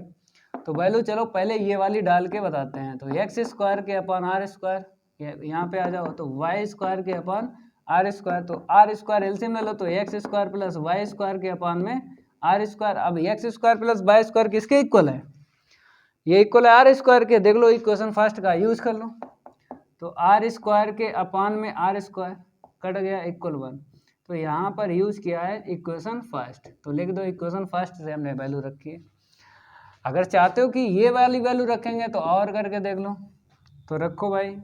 तो वैल्यू चलो पहले ये वाली डाल के बताते हैं, तो एक्स स्क्वायर के अपॉन आर स्क्वायर, यहाँ पे आ जाओ, तो वाई स्क्वायर के अपॉन आर स्क्वायर, तो आर स्क्वायर एलसीएम ले लो, तो x square plus y square के अपॉन में आर स्क्वायर। अब x square plus y square किसके इक्वल है, ये इक्वल है आर स्क्वायर के, देख लो इक्वेशन फर्स्ट का यूज कर लो, तो आर स्क्वायर के अपॉन में आर स्क्वायर कट गया इक्वल 1, तो यहाँ पर यूज किया है इक्वेशन फर्स्ट, तो लिख दो इक्वेशन फर्स्ट से हमने वैल्यू रखी है। अगर चाहते हो कि ये वाली वैल्यू रखेंगे तो और करके देख लो, तो रखो भाई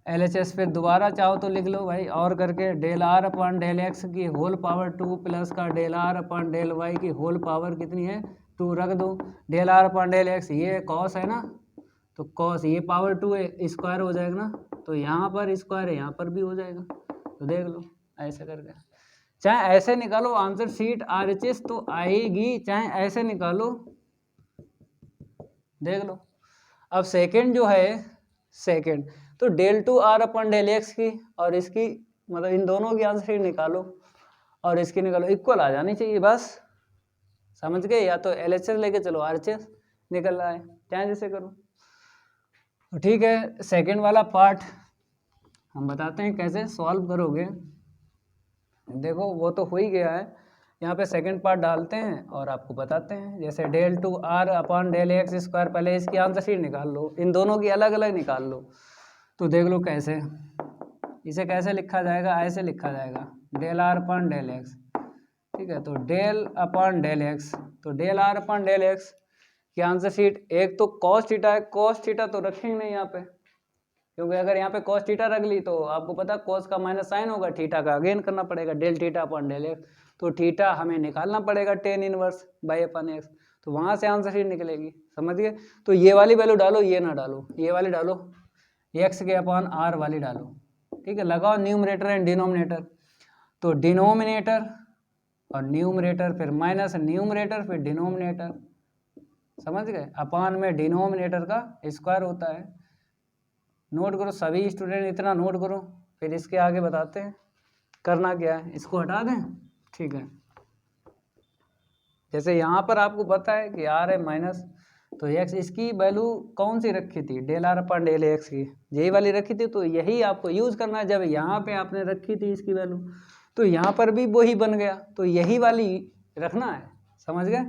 LHS पे दोबारा चाहो तो लिख लो भाई, और करके del r upon del x की होल पावर 2 प्लस का del r upon del y की होल पावर कितनी है 2 रख दो, del r upon del x ये कॉस है ना, तो कॉस ये पावर 2 है स्क्वायर हो जाएगा ना, तो यहाँ पर स्क्वायर है यहाँ पर भी हो जाएगा, तो देख लो ऐसे करके। चाहे ऐसे निकालो आंसर शीट RHS तो आएगी, चाहे ऐसे निकालो, देख लो। अब सेकंड जो है, सेकंड तो del 2 r upon del x की और इसकी, मतलब इन दोनों की आंसर शीट निकालो और इसकी निकालो, इक्वल आ जानी चाहिए, बस समझ गए। या तो LHS लेके चलो RHS निकल रहा है, चाहे जैसे करो। तो ठीक है, सेकंड वाला पार्ट हम बताते हैं कैसे सॉल्व करोगे। देखो वो तो हो ही गया है, यहाँ पे सेकंड पार्ट डालते हैं और आपको बताते हैं। जैसे del 2 r upon del x square, पहले इसकी आंसर शीट निकाल लो, इन दोनों की अलग अलग निकाल लो, तो देख लो कैसे, इसे कैसे लिखा जाएगा, ऐसे लिखा जाएगा del r upon del x, ठीक है। तो डेल अपॉन डेल एक्स, तो del r upon del x की आंसर शीट, एक तो कॉस थीटा है, कॉस थीटा तो रखेंगे नहीं यहाँ पे, क्योंकि अगर यहाँ पे कॉस थीटा रख ली तो आपको पता कॉस का माइनस साइन होगा, थीटा का अगेन करना पड़ेगा, del theta upon del x, तो थीटा हमें निकालना पड़ेगा tan inverse y upon x, तो वहाँ से आंसर शीट निकलेगी, समझ गए। तो ये वाली वैल्यू डालो, ये ना डालो, ये वाली डालो, एक्स के अपॉन आर वाली डालो, ठीक है। लगाओ न्यूमरेटर एंड डिनोमिनेटर, तो डिनोमिनेटर और न्यूमरेटर, फिर माइनस न्यूमरेटर फिर डिनोमिनेटर, समझ गए। अपॉन में डिनोमिनेटर का स्क्वायर होता है, नोट करो सभी स्टूडेंट, इतना नोट करो, फिर इसके आगे बताते हैं करना क्या है। इसको हटा दें, ठीक है। जैसे यहाँ पर आपको पता है कि आर है माइनस, तो एक्स, इसकी वैल्यू कौन सी रखी थी, del r upon del x की, यही वाली रखी थी, तो यही आपको यूज़ करना है। जब यहाँ पे आपने रखी थी इसकी वैल्यू, तो यहाँ पर भी वही बन गया, तो यही वाली रखना है, समझ गए।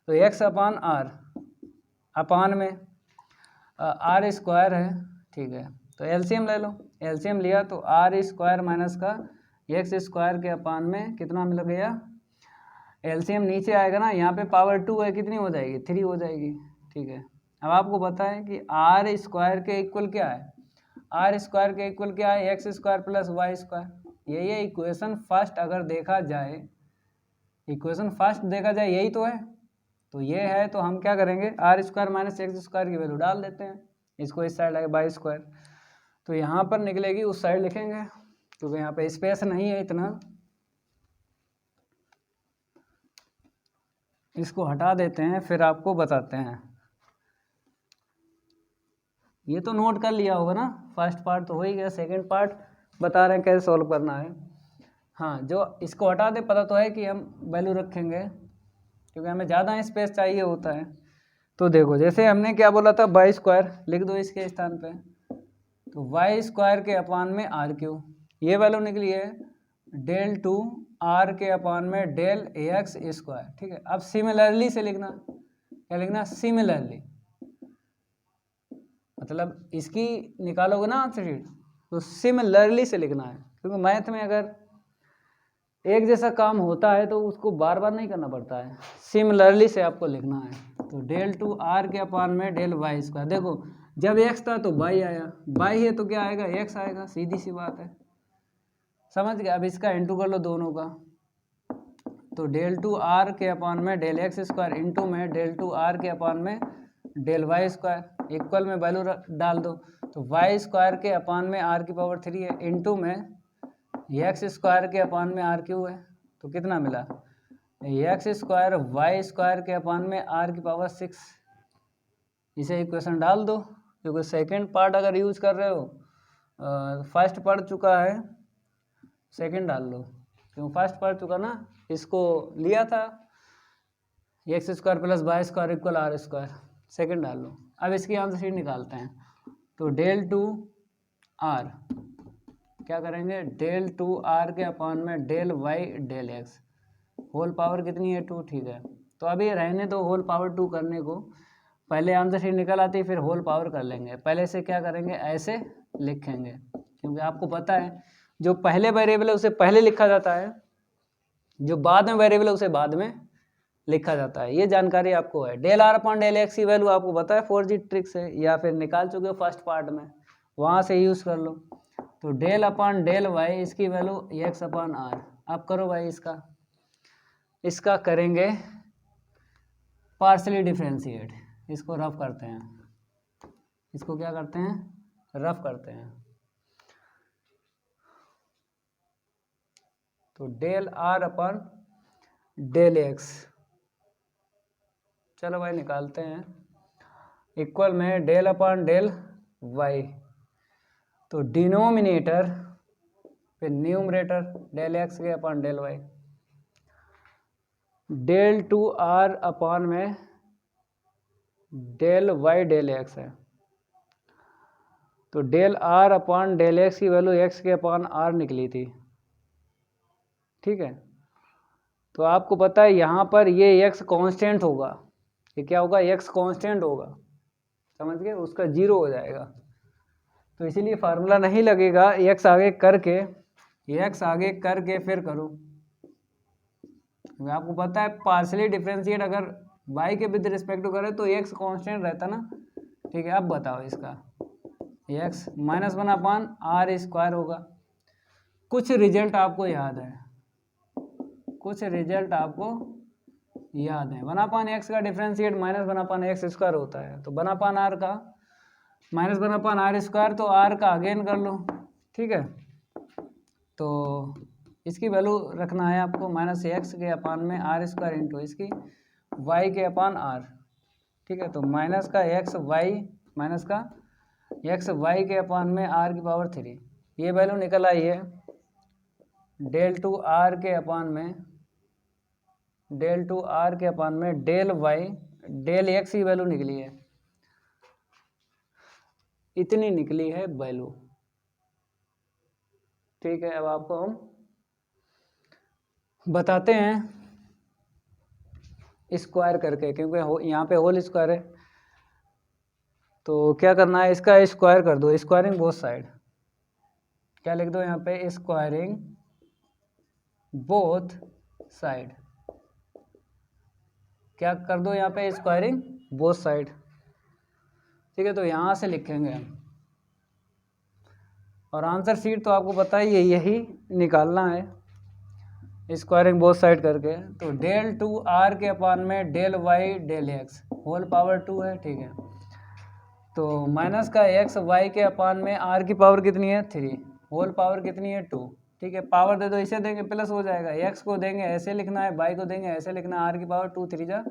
तो एक्स अपान आर अपान में, आर स्क्वायर है, ठीक है। तो एलसीएम ले लो, एलसीएम लिया तो आर स्क्वायर माइनस का एक्स स्क्वायर के अपान में कितना मिल गया, एलसीएम नीचे आएगा ना, यहाँ पे पावर 2 है, कितनी हो जाएगी, 3 हो जाएगी, ठीक है। अब आपको पता है कि आर स्क्वायर के इक्वल क्या है, आर स्क्वायर के इक्वल क्या है, x square plus y square. ये इक्वेशन फर्स्ट अगर देखा जाए, इक्वेशन फर्स्ट देखा जाए यही तो है, तो ये है, तो हम क्या करेंगे, r square minus x square की वैल्यू डाल देते हैं, इसको इस साइड आए बाई स्क्वायर, तो यहाँ पर निकलेगी, उस साइड लिखेंगे क्योंकि यहाँ पे स्पेस नहीं है इतना, इसको हटा देते हैं फिर आपको बताते हैं। ये तो नोट कर लिया होगा ना, फर्स्ट पार्ट तो हो ही गया, सेकंड पार्ट बता रहे हैं कैसे सॉल्व करना है। हाँ, जो इसको हटा दे, पता तो है कि हम वैल्यू रखेंगे क्योंकि हमें ज़्यादा स्पेस चाहिए होता है। तो देखो, जैसे हमने क्या बोला था, वाई स्क्वायर लिख दो इसके स्थान पे, तो वाई स्क्वायर के अपान में आर क्यू, ये वैल्यू निकली है डेल टू आर के अपान में डेल एक्स स्क्वायर, ठीक है। अब सिमिलरली से लिखना, क्या लिखना, सिमिलरली, मतलब इसकी निकालोगे ना आंसर शीट तो सिमिलरली से लिखना है, क्योंकि मैथ में अगर एक जैसा काम होता है तो उसको बार बार नहीं करना पड़ता है, सिमिलरली से आपको लिखना है। तो डेल टू आर के अपान में डेल वाई स्क्वायर, देखो जब एक्स था तो वाई आया, वाई है तो क्या आएगा, एक्स आएगा, सीधी सी बात है, समझ गए। अब इसका इंटू कर लो दोनों का, तो डेल टू आर के अपान में डेल एक्स स्क्वायर इंटू में डेल टू आर के अपान में डेल वाई स्क्वायर, इक्वल में वैल्यू डाल दो, तो वाई स्क्वायर के अपान में आर की पावर 3 है, इंटू में एक्स स्क्वायर के अपान में आर क्यू है, तो कितना मिला, एक्स स्क्वायर वाई स्क्वायर के अपान में आर की पावर 6, इसे इक्वेशन डाल दो, क्योंकि सेकंड पार्ट अगर यूज कर रहे हो, फर्स्ट पढ़ चुका है, सेकंड डाल लो, क्यों फर्स्ट पढ़ चुका ना, इसको लिया था x square plus y square equal r square, second डाल लो। अब इसकी आंसर शीट निकालते हैं, तो डेल टू आर क्या करेंगे, डेल टू आर के अपान में del y del x, whole power कितनी है 2, ठीक है। तो अभी रहने दो होल पावर 2 करने को, पहले आंसर शीट निकल आती फिर होल पावर कर लेंगे, पहले से क्या करेंगे, ऐसे लिखेंगे, क्योंकि आपको पता है जो पहले वेरिएबल है उसे पहले लिखा जाता है, जो बाद में वेरिएबल है उसे बाद में लिखा जाता है, ये जानकारी आपको है। Del r upon del x की वैल्यू आपको पता है 4G ट्रिक से, या फिर निकाल चुके हो फर्स्ट पार्ट में, वहाँ से यूज़ कर लो। तो डेल अपॉन डेल वाई, इसकी वैल्यू एक्स अपॉन आर। अब करो भाई इसका करेंगे पार्शली डिफ्रेंशिएट, इसको रफ करते हैं, इसको क्या करते हैं, रफ करते हैं। तो del r upon del x, चलो भाई निकालते हैं, इक्वल में डेल अपॉन डेल वाई, तो डिनोमिनेटर फिर न्यूमरेटर डेल एक्स के upon del y, del two r upon में डेल वाई डेल एक्स है, तो del r upon del x की वैल्यू एक्स के अपॉन आर निकली थी, ठीक है। तो आपको पता है यहाँ पर ये एक्स कांस्टेंट होगा, ये क्या होगा, एक्स कांस्टेंट होगा, समझ गए, उसका 0 हो जाएगा, तो इसीलिए फार्मूला नहीं लगेगा, एक्स आगे करके फिर करो, आपको पता है पार्शली डिफरेंशिएट अगर y के विद रिस्पेक्ट टू करे तो x कांस्टेंट रहता ना, ठीक है। अब बताओ इसका x माइनस 1/r स्क्वायर होगा, कुछ रिजल्ट आपको याद है, 1/x का डिफरेंशिएट माइनस 1/x स्क्वायर होता है, तो 1/r का माइनस 1/r स्क्वायर, तो r का अगेन कर लो, ठीक है। तो इसकी वैल्यू रखना है आपको माइनस एक्स के अपान में आर स्क्वायर इंटू इसकी वाई के अपान आर, ठीक है। तो माइनस का एक्स वाई के अपान में आर की पावर 3, ये वैल्यू निकल आई है डेल टू आर के अपान में डेल वाई डेल एक्स की वैल्यू निकली है, इतनी निकली है वैल्यू, ठीक है। अब आपको हम बताते हैं स्क्वायर करके, क्योंकि यहाँ पे होल स्क्वायर है, तो क्या करना है, इसका स्क्वायर कर दो, स्क्वायरिंग बोथ साइड। क्या लिख दो यहाँ पे, स्क्वायरिंग बोथ साइड। क्या कर दो यहाँ पे, स्क्वायरिंग बोथ साइड। ठीक है, तो यहाँ से लिखेंगे हम, और आंसर शीट तो आपको पता ही है, यही निकालना है स्क्वायरिंग बोथ साइड करके। तो डेल टू आर के अपान में del y del x whole power 2 है। ठीक है, तो माइनस का एक्स वाई के अपान में आर की पावर कितनी है 3, होल पावर कितनी है 2। ठीक है, पावर दे दो, इसे देंगे प्लस हो जाएगा, एक्स को देंगे ऐसे लिखना है, वाई को देंगे ऐसे लिखना है, आर की पावर 2 3 जा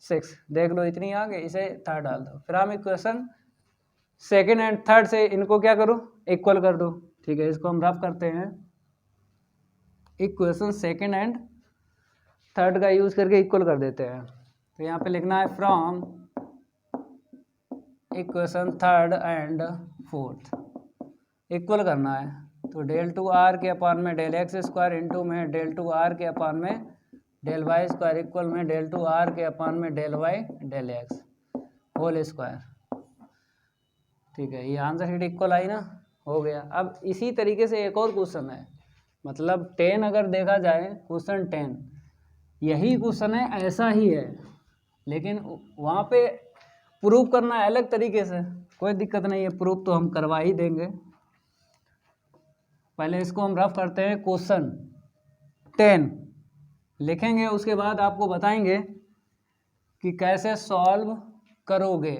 6, देख लो इतनी आ गई, इसे थर्ड डाल दो। फिर हम इक्वेशन सेकेंड एंड थर्ड से इनको क्या करो, इक्वल कर दो। ठीक है, इसको हम रफ करते हैं, इक्वेशन सेकेंड एंड थर्ड का यूज करके इक्वल कर देते हैं। तो यहाँ पे लिखना है from equation third and fourth, equal करना है। तो डेल टू आर के अपान में डेल एक्स स्क्वायर इंटू में डेल टू आर के अपान में डेल वाई स्क्वायर इक्वल में डेल टू आर के अपान में del y del x whole square. ठीक है, ये आंसर शीट इक्वल आई ना, हो गया। अब इसी तरीके से एक और क्वेश्चन है, मतलब 10 अगर देखा जाए, क्वेश्चन 10 यही क्वेश्चन है, ऐसा ही है, लेकिन वहाँ पे प्रूव करना है अलग तरीके से, कोई दिक्कत नहीं है, प्रूफ तो हम करवा ही देंगे। पहले इसको हम रफ करते हैं, क्वेश्चन 10 लिखेंगे, उसके बाद आपको बताएंगे कि कैसे सॉल्व करोगे,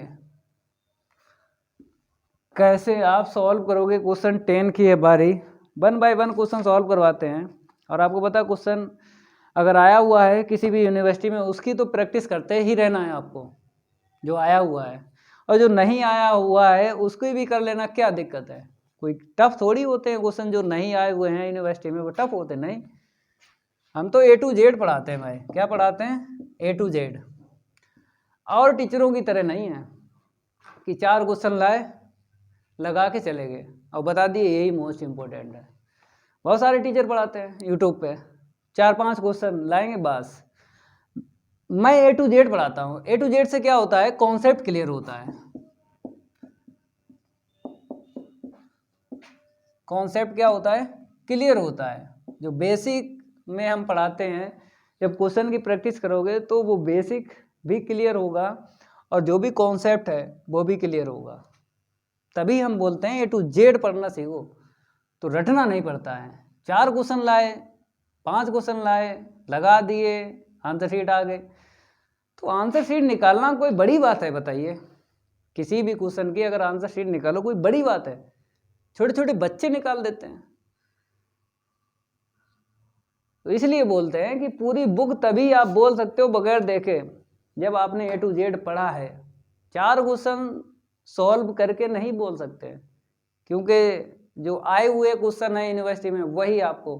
कैसे आप सॉल्व करोगे। क्वेश्चन 10 की है बारी, 1 बाय 1 क्वेश्चन सॉल्व करवाते हैं। और आपको पता है क्वेश्चन अगर आया हुआ है किसी भी यूनिवर्सिटी में, उसकी तो प्रैक्टिस करते ही रहना है आपको, जो आया हुआ है, और जो नहीं आया हुआ है उसको भी कर लेना, क्या दिक्कत है। कोई टफ थोड़ी होते हैं क्वेश्चन जो नहीं आए हुए हैं यूनिवर्सिटी में, वो टफ होते नहीं। हम तो A to Z पढ़ाते हैं भाई, क्या पढ़ाते हैं, A to Z। और टीचरों की तरह नहीं है कि 4 क्वेश्चन लाए लगा के चले गए और बता दिए यही मोस्ट इम्पोर्टेंट है। बहुत सारे टीचर पढ़ाते हैं यूट्यूब पे, 4-5 क्वेश्चन लाएंगे बस। मैं A to Z पढ़ाता हूँ। A to Z से क्या होता है, कॉन्सेप्ट क्लियर होता है। कॉन्सेप्ट क्या होता है, क्लियर होता है। जो बेसिक में हम पढ़ाते हैं, जब क्वेश्चन की प्रैक्टिस करोगे तो वो बेसिक भी क्लियर होगा और जो भी कॉन्सेप्ट है वो भी क्लियर होगा। तभी हम बोलते हैं A to Z पढ़ना सीखो, तो रटना नहीं पड़ता है। 4 क्वेश्चन लाए, 5 क्वेश्चन लाए, लगा दिए, आंसर शीट आ गए। तो आंसर शीट निकालना कोई बड़ी बात है, बताइए। किसी भी क्वेश्चन की अगर आंसर शीट निकालो कोई बड़ी बात है, छोटे छोटे बच्चे निकाल देते हैं। तो इसलिए बोलते हैं कि पूरी बुक तभी आप बोल सकते हो बगैर देखे, जब आपने A to Z पढ़ा है। 4 क्वेश्चन सॉल्व करके नहीं बोल सकते, क्योंकि जो आए हुए क्वेश्चन है यूनिवर्सिटी में वही आपको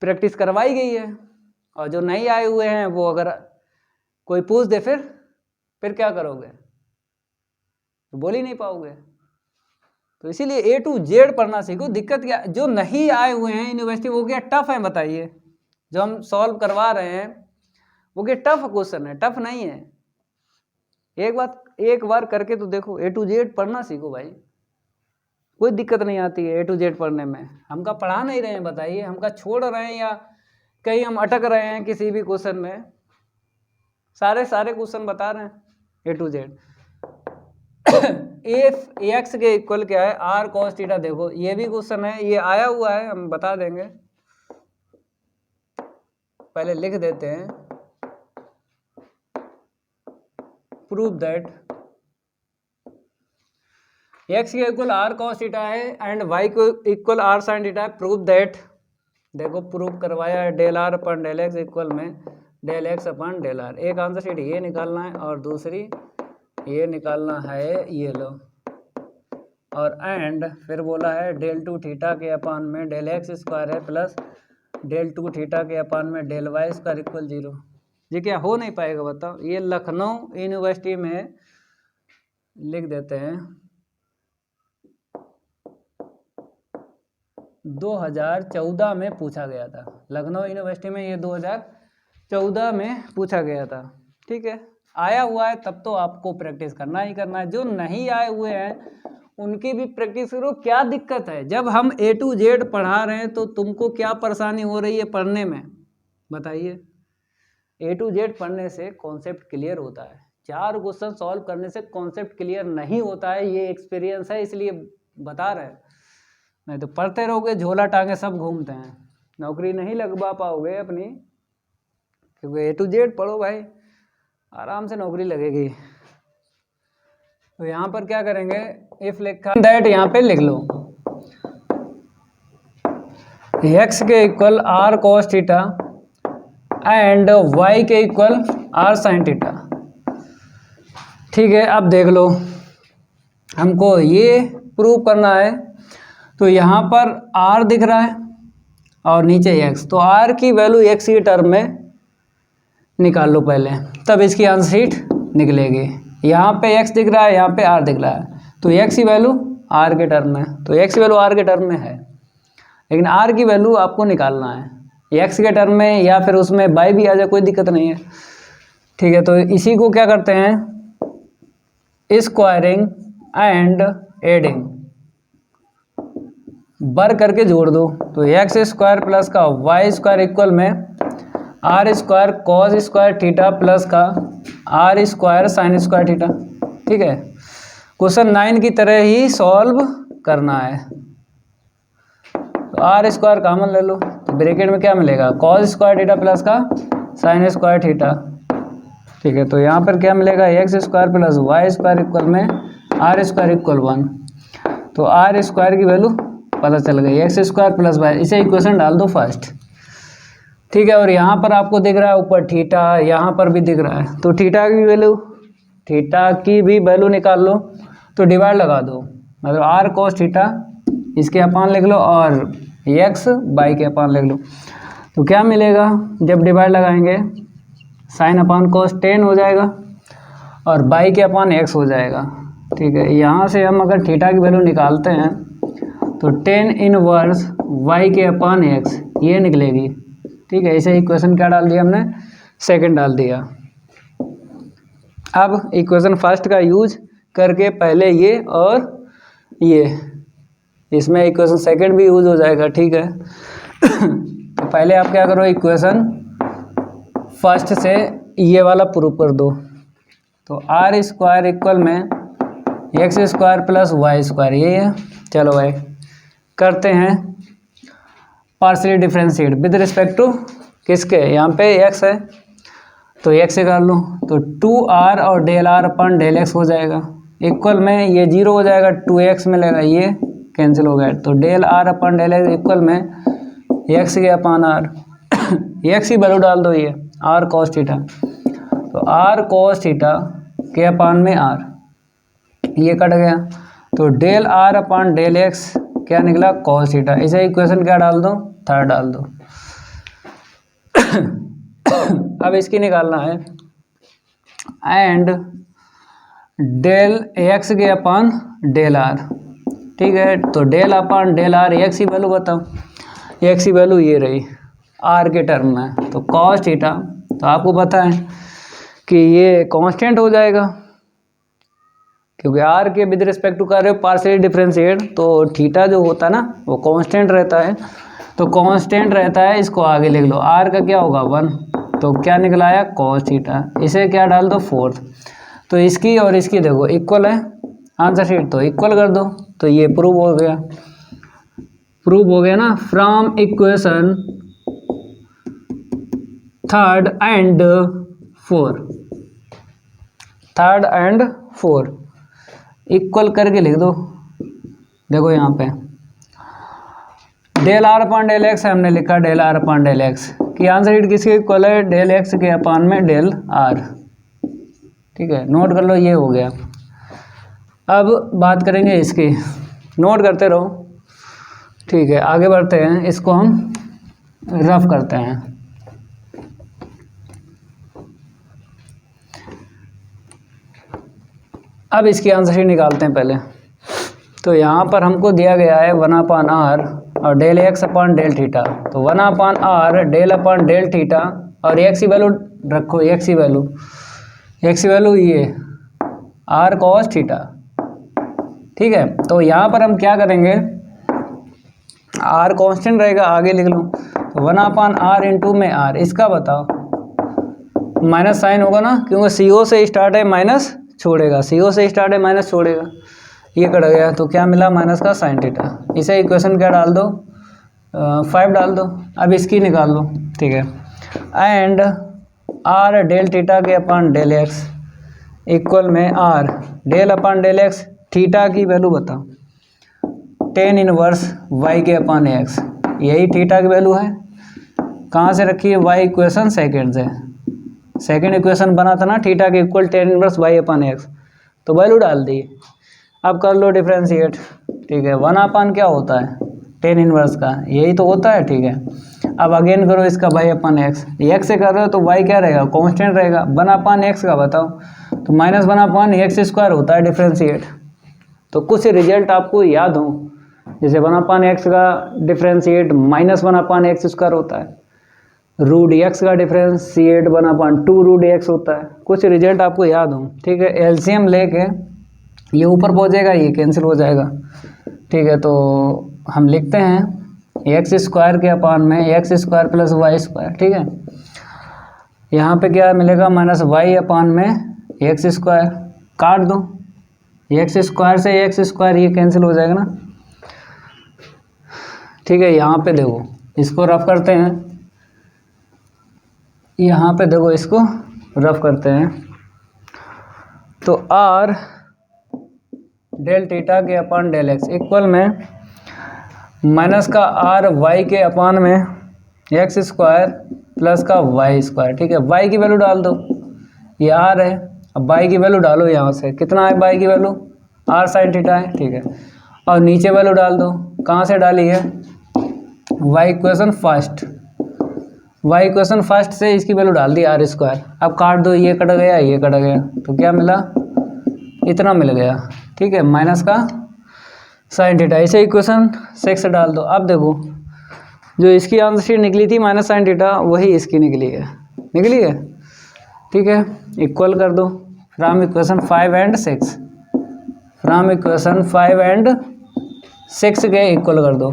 प्रैक्टिस करवाई गई है, और जो नहीं आए हुए हैं वो अगर कोई पूछ दे फिर क्या करोगे, तो बोल ही नहीं पाओगे। तो इसीलिए A to Z पढ़ना सीखो। दिक्कत क्या, जो नहीं आए हुए हैं यूनिवर्सिटी वो क्या टफ है, बताइए। जो हम सॉल्व करवा रहे हैं वो क्या टफ क्वेश्चन है, टफ नहीं है। एक बार करके तो देखो, A to Z पढ़ना सीखो भाई, कोई दिक्कत नहीं आती है A to Z पढ़ने में। हम का पढ़ा नहीं रहे हैं, बताइए, हम का छोड़ रहे हैं या कहीं हम अटक रहे हैं किसी भी क्वेश्चन में, सारे क्वेश्चन बता रहे हैं A to Z। F x के इक्वल क्या है, आर कॉस थीटा। देखो ये भी क्वेश्चन है, ये आया हुआ है, हम बता देंगे, पहले लिख देते हैं। प्रूव दैट एक्स के इक्वल आर कॉस थीटा है एंड वाई को इक्वल आर साइन थीटा है। प्रूव दैट, देखो प्रूव करवाया है, del r upon del x equal में del x upon del r. एक आंसर शीट ये निकालना है और दूसरी ये निकालना है, ये लो। और एंड फिर बोला है डेल टू थीटा के अपान में डेल एक्स स्क्वायर है प्लस डेल टू थीटा के अपान में डेल वाई स्क्वायर इक्वल 0। ये क्या हो नहीं पाएगा, बताओ। ये लखनऊ यूनिवर्सिटी में लिख देते हैं, 2014 में पूछा गया था। लखनऊ यूनिवर्सिटी में ये 2014 में पूछा गया था। ठीक है, आया हुआ है तब तो आपको प्रैक्टिस करना ही करना है, जो नहीं आए हुए हैं उनकी भी प्रैक्टिस करो। क्या दिक्कत है, जब हम A to Z पढ़ा रहे हैं तो तुमको क्या परेशानी हो रही है पढ़ने में, बताइए। A to Z पढ़ने से कॉन्सेप्ट क्लियर होता है, 4 क्वेश्चन सॉल्व करने से कॉन्सेप्ट क्लियर नहीं होता है, ये एक्सपीरियंस है इसलिए बता रहे हैं। नहीं तो पढ़ते रहोगे झोला टांगे सब घूमते हैं, नौकरी नहीं लगवा पाओगे अपनी, क्योंकि A to Z पढ़ो भाई, आराम से नौकरी लगेगी। तो यहाँ पर क्या करेंगे, इफ लिखा दैट यहाँ पे लिख लो x के equal r cos theta and y के इक्वल r sin थीटा। ठीक है, अब देख लो हमको ये प्रूव करना है, तो यहाँ पर r दिख रहा है और नीचे x, तो r की वैल्यू x की टर्म में निकाल लो पहले, तब इसकी आंसर शीट निकलेगी। यहाँ पे x दिख रहा है, यहाँ पे r दिख रहा है, तो x की वैल्यू r के टर्म में, तो x की वैल्यू r के टर्म में है, लेकिन r की वैल्यू आपको निकालना है x के टर्म में, या फिर उसमें y भी आ जाए कोई दिक्कत नहीं है। ठीक है, तो इसी को क्या करते हैं, स्क्वायरिंग एंड एडिंग, बर करके जोड़ दो, तो एक्स स्क्वायर प्लस का वाई स्क्वायर इक्वल में r square cos square theta plus का r square sine square theta. ठीक है, क्वेश्चन 9 की तरह ही सॉल्व करना है। तो आर स्क्वायर कॉमन ले लो, तो ब्रैकेट में क्या मिलेगा, कॉस स्क्वायर थीटा प्लस का साइन स्क्वायर थीटा। ठीक है, तो यहाँ पर क्या मिलेगा, x square plus y square equal में आर स्क्वायर इक्वल 1, तो आर स्क्वायर की वैल्यू पता चल गई, एक्स स्क्वायर प्लस वाई, इसे इक्वेशन डाल दो फर्स्ट। ठीक है, और यहाँ पर आपको दिख रहा है ऊपर थीटा, यहाँ पर भी दिख रहा है, तो थीटा की भी वैल्यू निकाल लो, तो डिवाइड लगा दो, मतलब आर कॉस थीटा इसके अपान लिख लो और एक्स बाई के अपान लिख लो, तो क्या मिलेगा जब डिवाइड लगाएंगे, साइन अपान कॉस 10 हो जाएगा और बाई के अपान एक्स हो जाएगा। ठीक है, यहाँ से हम अगर थीटा की वैल्यू निकालते हैं तो 10 इनवर्स वाई के अपान एक्स ये निकलेगी। ठीक है, इसे इक्वेशन क्या डाल दिया हमने, सेकंड डाल दिया। अब इक्वेशन फर्स्ट का यूज करके पहले ये और ये, इसमें इक्वेशन सेकंड भी यूज हो जाएगा। ठीक है, तो पहले आप क्या करो, इक्वेशन फर्स्ट से ये वाला प्रूव कर दो, तो आर स्क्वायर इक्वल में x square plus y square, ये है। चलो भाई करते हैं partially differentiate with respect to किसके, यहाँ पे x है तो x से कर लो, तो 2r और del r upon del x हो जाएगा, इक्वल में ये 0 हो जाएगा, 2x मिलेगा, ये कैंसिल हो गया, तो del r upon del x equal में x के अपान r, x की वैल्यू डाल दो, ये r cos थीटा, तो r cos थीटा के अपान में r, ये कट गया, तो del r upon del x क्या निकला, cos थीटा, इसे इक्वेशन क्या डाल दो, थर्ड डाल दो। अब इसकी निकालना है, एंड डेल एक्स के अपान डेल आर। ठीक है, तो del upon del r, x की वैल्यू बताओ, एक्स की वैल्यू ये रही आर के टर्म में, तो cos थीटा, तो आपको पता है कि ये कांस्टेंट हो जाएगा, क्योंकि आर के विद रिस्पेक्ट टू कर रहे हो पार्शियली डिफरेंशिएट, तो थीटा जो होता है ना वो कांस्टेंट रहता है, तो कांस्टेंट रहता है, इसको आगे लिख लो, आर का क्या होगा 1, तो क्या निकला आया cos थीटा, इसे क्या डाल दो फोर्थ, तो इसकी और इसकी देखो इक्वल है, आंसर शीट तो इक्वल कर दो, तो ये प्रूव हो गया, ना, from equation third and four equal करके लिख दो। देखो यहाँ पे del r upon del x हमने लिखा, del r upon del x की आंसर शीट किसके इक्वल है, डेल एक्स के अपान में डेल आर। ठीक है, नोट कर लो, ये हो गया। अब बात करेंगे इसकी, नोट करते रहो। ठीक है, आगे बढ़ते हैं, इसको हम रफ करते हैं। अब इसकी आंसर शीट निकालते हैं पहले। तो यहाँ पर हमको दिया गया है 1/r और del x upon del theta, तो 1/r del upon del theta और एक्स की वैल्यू रखो, एक्स की वैल्यू एक्स की वैल्यू ये आर कॉस थीटा, ठीक है। तो यहाँ पर हम क्या करेंगे, आर कांस्टेंट रहेगा, आगे लिख लूँ तो 1/r इंटू में आर, इसका बताओ माइनस साइन होगा ना, क्योंकि CO से स्टार्ट है माइनस छोड़ेगा, CO से स्टार्ट है माइनस छोड़ेगा, ये कट गया तो क्या मिला माइनस का साइन थीटा। इसे इक्वेशन क्या डाल दो 5 डाल दो। अब इसकी निकाल लो, ठीक है। एंड आर डेल थीटा के अपान डेल एक्स इक्वल में r del upon del x, theta की वैल्यू बताओ tan इनवर्स y के अपान एक्स, यही थीटा की वैल्यू है। कहाँ से रखी है, y इक्वेशन सेकेंड से, सेकेंड इक्वेशन बना था ना थीटा के equal tan inverse y upon x, तो वैल्यू डाल दी। अब कर लो डिफ्रेंशिएट, ठीक है। 1/, क्या होता है tan इनवर्स का, यही तो होता है, ठीक है। अब अगेन करो इसका y अपान एक्स, एक्स से कर रहे हो तो y क्या रहेगा कांस्टेंट रहेगा। 1/x का बताओ तो -1/x² होता है डिफ्रेंशिएट। तो कुछ रिजल्ट आपको याद हो, जैसे 1/x का डिफ्रेंशिएट -1/x² होता है, √x का डिफ्रेंशिएट 1/2√x होता है, कुछ रिजल्ट आपको याद हो, ठीक है। एलसीएम लेके ये ऊपर पहुंचेगा, ये कैंसिल हो जाएगा, ठीक है। तो हम लिखते हैं x² के अपान में x² + y², ठीक है। यहाँ पे क्या मिलेगा -y अपान में x², काट दो, x² से x² ये कैंसिल हो जाएगा ना, ठीक है। यहाँ पे देखो इसको रफ करते हैं, यहाँ पे देखो इसको रफ करते हैं, तो r डेल थीटा के अपान डेल एक्स इक्वल में माइनस का r y के अपान में x² प्लस का y², ठीक है। y की वैल्यू डाल दो, ये r है, अब y की वैल्यू डालो, यहाँ से कितना है y की वैल्यू r sin थीटा है, ठीक है। और नीचे वैल्यू डाल दो, कहाँ से डाली है y इक्वेशन फर्स्ट से इसकी वैल्यू डाल दी r²। अब काट दो, ये कट गया ये कट गया, तो क्या मिला इतना मिल गया, ठीक है, माइनस का साइन थीटा। इसे इक्वेशन 6 डाल दो। अब देखो जो इसकी आंसर शीट निकली थी माइनस साइन थीटा, वही इसकी निकली है, ठीक है। इक्वल कर दो from equation 5 and 6, from equation 5 and 6 के इक्वल कर दो,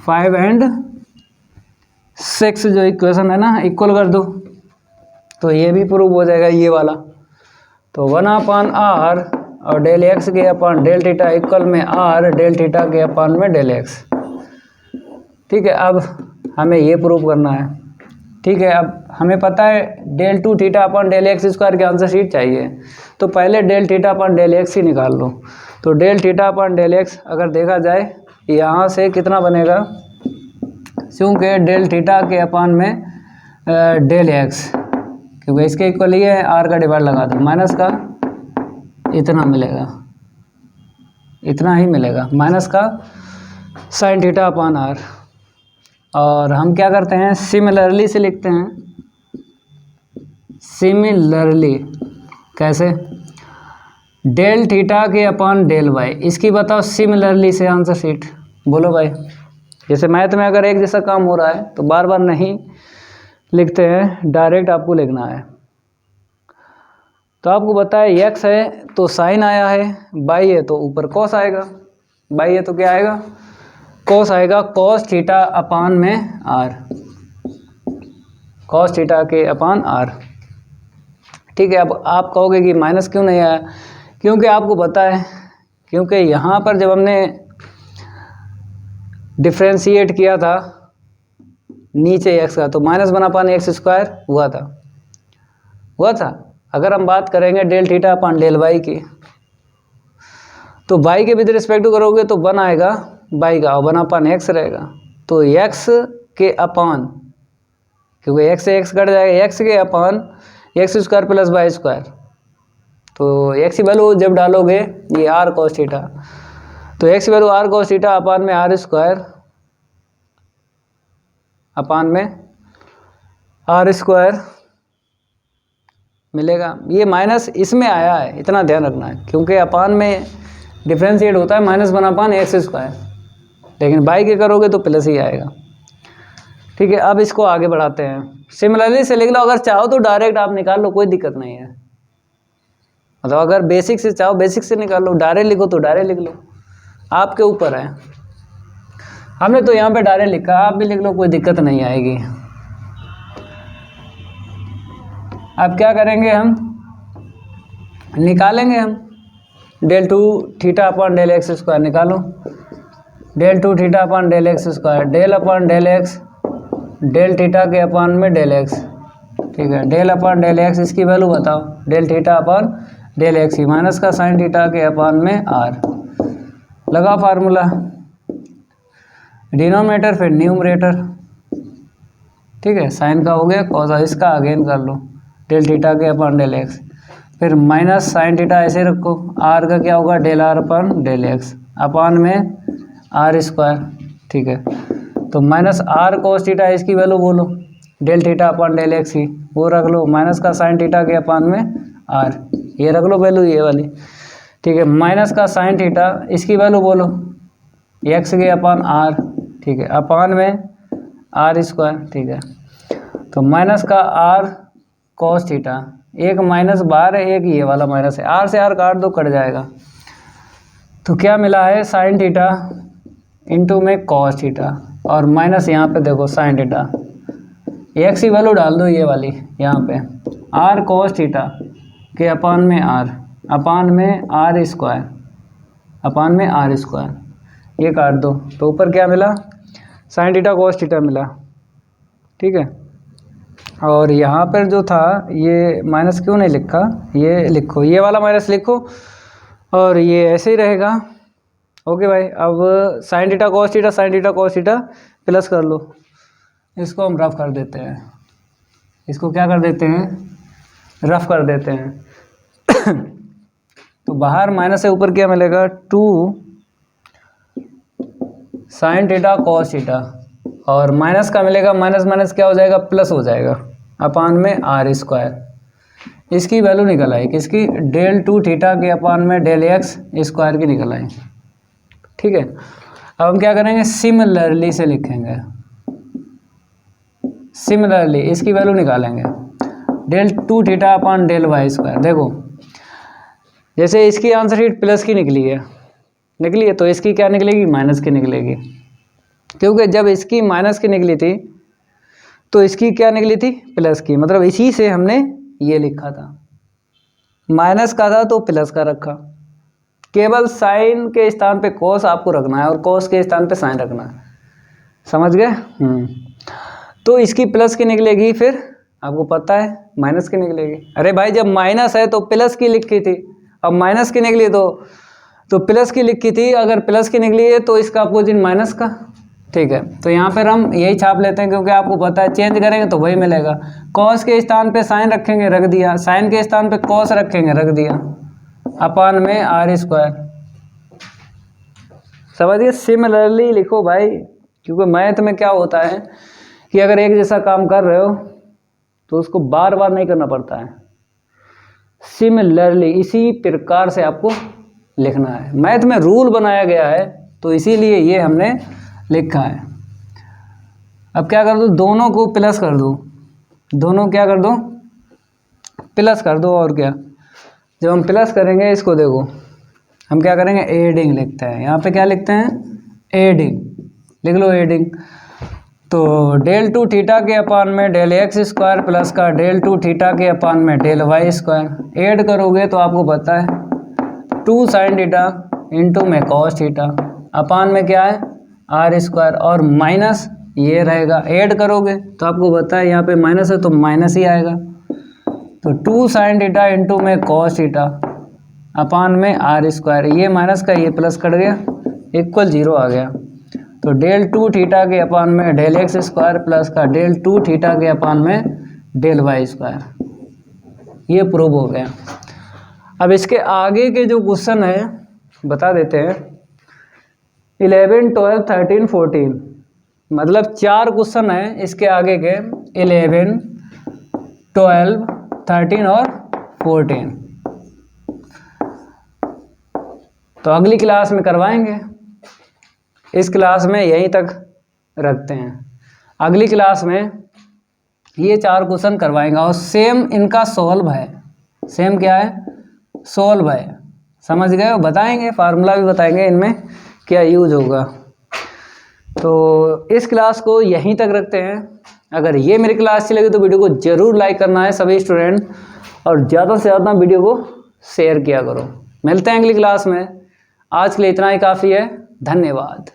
5 and 6 जो इक्वेशन है ना इक्वल कर दो, तो ये भी प्रूव हो जाएगा ये वाला। तो 1/r और डेल एक्स के अपान डेल थीटा इक्वल में r डेल थीटा के अपान में डेल एक्स, ठीक है। अब हमें ये प्रूव करना है, ठीक है। अब हमें पता है del 2 theta upon del x² की आंसर शीट चाहिए, तो पहले del theta upon del x ही निकाल लो। तो del theta upon del x अगर देखा जाए यहाँ से कितना बनेगा, क्योंकि डेल थीटा के अपान में डेल एक्स, क्योंकि इसके इक्वल ही है, r का डिवाइड लगा दो, माइनस का इतना मिलेगा, इतना ही मिलेगा, माइनस का साइन थीटा अपान r। और हम क्या करते हैं सिमिलरली से लिखते हैं, सिमिलरली कैसे, डेल थीटा के अपान डेल y, इसकी बताओ सिमिलरली से आंसर शीट, बोलो भाई। जैसे मैथ में अगर एक जैसा काम हो रहा है तो बार बार नहीं लिखते हैं, डायरेक्ट आपको लिखना है। तो आपको पता है x है तो साइन आया है, y है तो ऊपर कॉस आएगा, y है तो क्या आएगा कॉस आएगा, कॉस थीटा अपान में r, कॉस थीटा के अपान r, ठीक है। अब आप कहोगे कि माइनस क्यों नहीं आया, क्योंकि आपको पता है, क्योंकि यहाँ पर जब हमने डिफ्रेंशिएट किया था नीचे x का तो -1/x² हुआ था। अगर हम बात करेंगे del theta upon del y की, तो y के विद रिस्पेक्ट टू करोगे तो 1 आएगा y का, और 1/x रहेगा, तो x के अपान, क्योंकि x से x कट जाएगा, x के अपान x² प्लस y², तो x की वैल्यू जब डालोगे ये r cos थीटा, तो x की value r cos theta upon में r² अपान में r² मिलेगा। ये माइनस इसमें आया है, इतना ध्यान रखना है, क्योंकि अपान में डिफ्रेंशिएट होता है -1/x², लेकिन बाई के करोगे तो प्लस ही आएगा, ठीक है, अब इसको आगे बढ़ाते हैं। सिमिलरली से लिख लो, अगर चाहो तो डायरेक्ट आप निकाल लो, कोई दिक्कत नहीं है। मतलब अगर बेसिक से चाहो बेसिक से निकाल लो, डायरेक्ट लिखो तो डायरेक्ट लिख लो, आपके ऊपर है। हमने तो यहाँ पे डायरेक्ट लिखा, आप भी लिख लो, कोई दिक्कत नहीं आएगी। अब क्या करेंगे, हम निकालेंगे हम del two theta upon del x square निकालो। Del two theta upon del x square, del upon del x del theta के अपॉन में डेल एक्स। ठीक है, डेल अपॉन डेल एक्स, इसकी वैल्यू बताओ, del theta upon del x ही minus का sine theta के अपॉन में आर। लगा फार्मूला, डिनोमिनेटर फिर न्यूमरेटर। ठीक है, साइन का हो गया, कॉस इसका अगेन कर लो, डेल थीटा के अपॉन डेल एक्स, फिर माइनस साइन थीटा ऐसे रखो, आर का क्या होगा, del r upon del x upon में आर स्क्वायर। ठीक है, तो माइनस आर कॉस थीटा, इसकी वैल्यू बोलो, del theta upon del x ही वो रख लो, माइनस का साइन थीटा के अपॉन में आर, ये रख लो वैल्यू ये वाली। ठीक है, माइनस का साइन थीटा, इसकी वैल्यू बोलो, एक्स के अपॉन आर। ठीक है, अपॉन में आर स्क्वायर। ठीक है, तो माइनस का आर कॉस थीटा, एक माइनस बाहर है, एक ये वाला माइनस है, आर से आर काट दो, कट जाएगा। तो क्या मिला है, साइन थीटा इंटू में कॉस थीटा, और माइनस यहाँ पे देखो साइन थीटा, एक्स की वैल्यू डाल दो ये वाली यहाँ पे, आर कॉस थीटा के अपॉन में आर, अपॉन में आर स्क्वायर, अपॉन में आर स्क्वायर, ये काट दो, तो ऊपर क्या मिला, साइन थीटा कॉस थीटा मिला। ठीक है, और यहाँ पर जो था ये माइनस क्यों नहीं लिखा, ये लिखो, ये वाला माइनस लिखो, और ये ऐसे ही रहेगा। ओके भाई, अब sine theta cos theta, sine theta cos theta plus कर लो, इसको हम रफ कर देते हैं, इसको क्या कर देते हैं, रफ कर देते हैं। तो बाहर माइनस से ऊपर क्या मिलेगा, 2 साइन थीटा कॉस थीटा, और माइनस का मिलेगा, माइनस माइनस क्या हो जाएगा, प्लस हो जाएगा, अपॉन में आर स्क्वायर। इसकी वैल्यू निकल आई किसकी, डेल टू थीटा के अपॉन में डेल एक्स स्क्वायर की निकल आई। ठीक है, अब हम क्या करेंगे, सिमिलरली से लिखेंगे, सिमिलरली इसकी वैल्यू निकालेंगे, del two theta upon del y square. देखो जैसे इसकी आंसर शीट प्लस की निकली है, तो इसकी क्या निकलेगी, माइनस की निकलेगी, क्योंकि जब इसकी माइनस की निकली थी तो इसकी क्या निकली थी, प्लस की। मतलब इसी से हमने ये लिखा था, माइनस का था तो प्लस का रखा, केवल साइन के स्थान पे कॉस आपको रखना है और कॉस के स्थान पे साइन रखना है, समझ गए। तो इसकी प्लस की निकलेगी, फिर आपको पता है माइनस की निकलेगी। अरे भाई जब माइनस है तो प्लस की लिखी थी, अब माइनस की निकली तो प्लस की लिखी थी, अगर प्लस की निकली है तो इसका अपोजिट माइनस का। ठीक है, तो यहाँ पर हम यही छाप लेते हैं, क्योंकि आपको पता है चेंज करेंगे तो वही मिलेगा। कॉस के स्थान पे साइन रखेंगे, रख दिया, साइन के स्थान पे कॉस रखेंगे, रख दिया, अपॉन में आर स्क्वायर। समझिए, सिमिलरली लिखो भाई, क्योंकि मैथ में क्या होता है कि अगर एक जैसा काम कर रहे हो तो उसको बार बार नहीं करना पड़ता है। सिमिलरली इसी प्रकार से आपको लिखना है, मैथ में रूल बनाया गया है, तो इसीलिए ये हमने लिखा है। अब क्या कर दो, दोनों को प्लस कर दो, दोनों क्या कर दो, प्लस कर दो, और क्या। जब हम प्लस करेंगे इसको देखो, हम क्या करेंगे, एडिंग लिखते हैं, यहाँ पे क्या लिखते हैं, एडिंग, लिख लो एडिंग। तो डेल टू थीटा के अपॉन में डेल एक्स स्क्वायर प्लस का डेल टू थीटा के अपॉन में डेल वाई स्क्वायर, ऐड करोगे तो आपको पता है 2 साइन थीटा इंटू में कॉस थीटा, अपॉन में क्या है, आर स्क्वायर, और माइनस ये रहेगा, ऐड करोगे तो आपको पता है यहाँ पे माइनस है तो माइनस ही आएगा। तो 2 साइन थीटा इंटू में कॉस थीटा अपॉन में आर स्क्वायर, ये माइनस का ये प्लस कट गया, इक्वल 0 आ गया। तो डेल टू थीटा के अपॉन में डेल एक्स स्क्वायर प्लस का डेल टू थीटा के अपॉन में डेल वाई स्क्वायर, ये प्रूव हो गया। अब इसके आगे के जो क्वेश्चन है बता देते हैं, 11, 12, 13, 14, मतलब 4 क्वेश्चन है इसके आगे के, 11, 12, 13 और 14। तो अगली क्लास में करवाएंगे, इस क्लास में यहीं तक रखते हैं। अगली क्लास में ये 4 क्वेश्चन करवाएंगे और सेम इनका सॉल्व है। सेम क्या है? सॉल्व है। समझ गए हो? बताएंगे, फार्मूला भी बताएंगे इनमें क्या यूज होगा। तो इस क्लास को यहीं तक रखते हैं। अगर ये मेरी क्लास अच्छी लगी तो वीडियो को ज़रूर लाइक करना है सभी स्टूडेंट, और ज़्यादा से ज़्यादा वीडियो को शेयर किया करो। मिलते हैं अगली क्लास में। आज के लिए इतना ही काफ़ी है। धन्यवाद।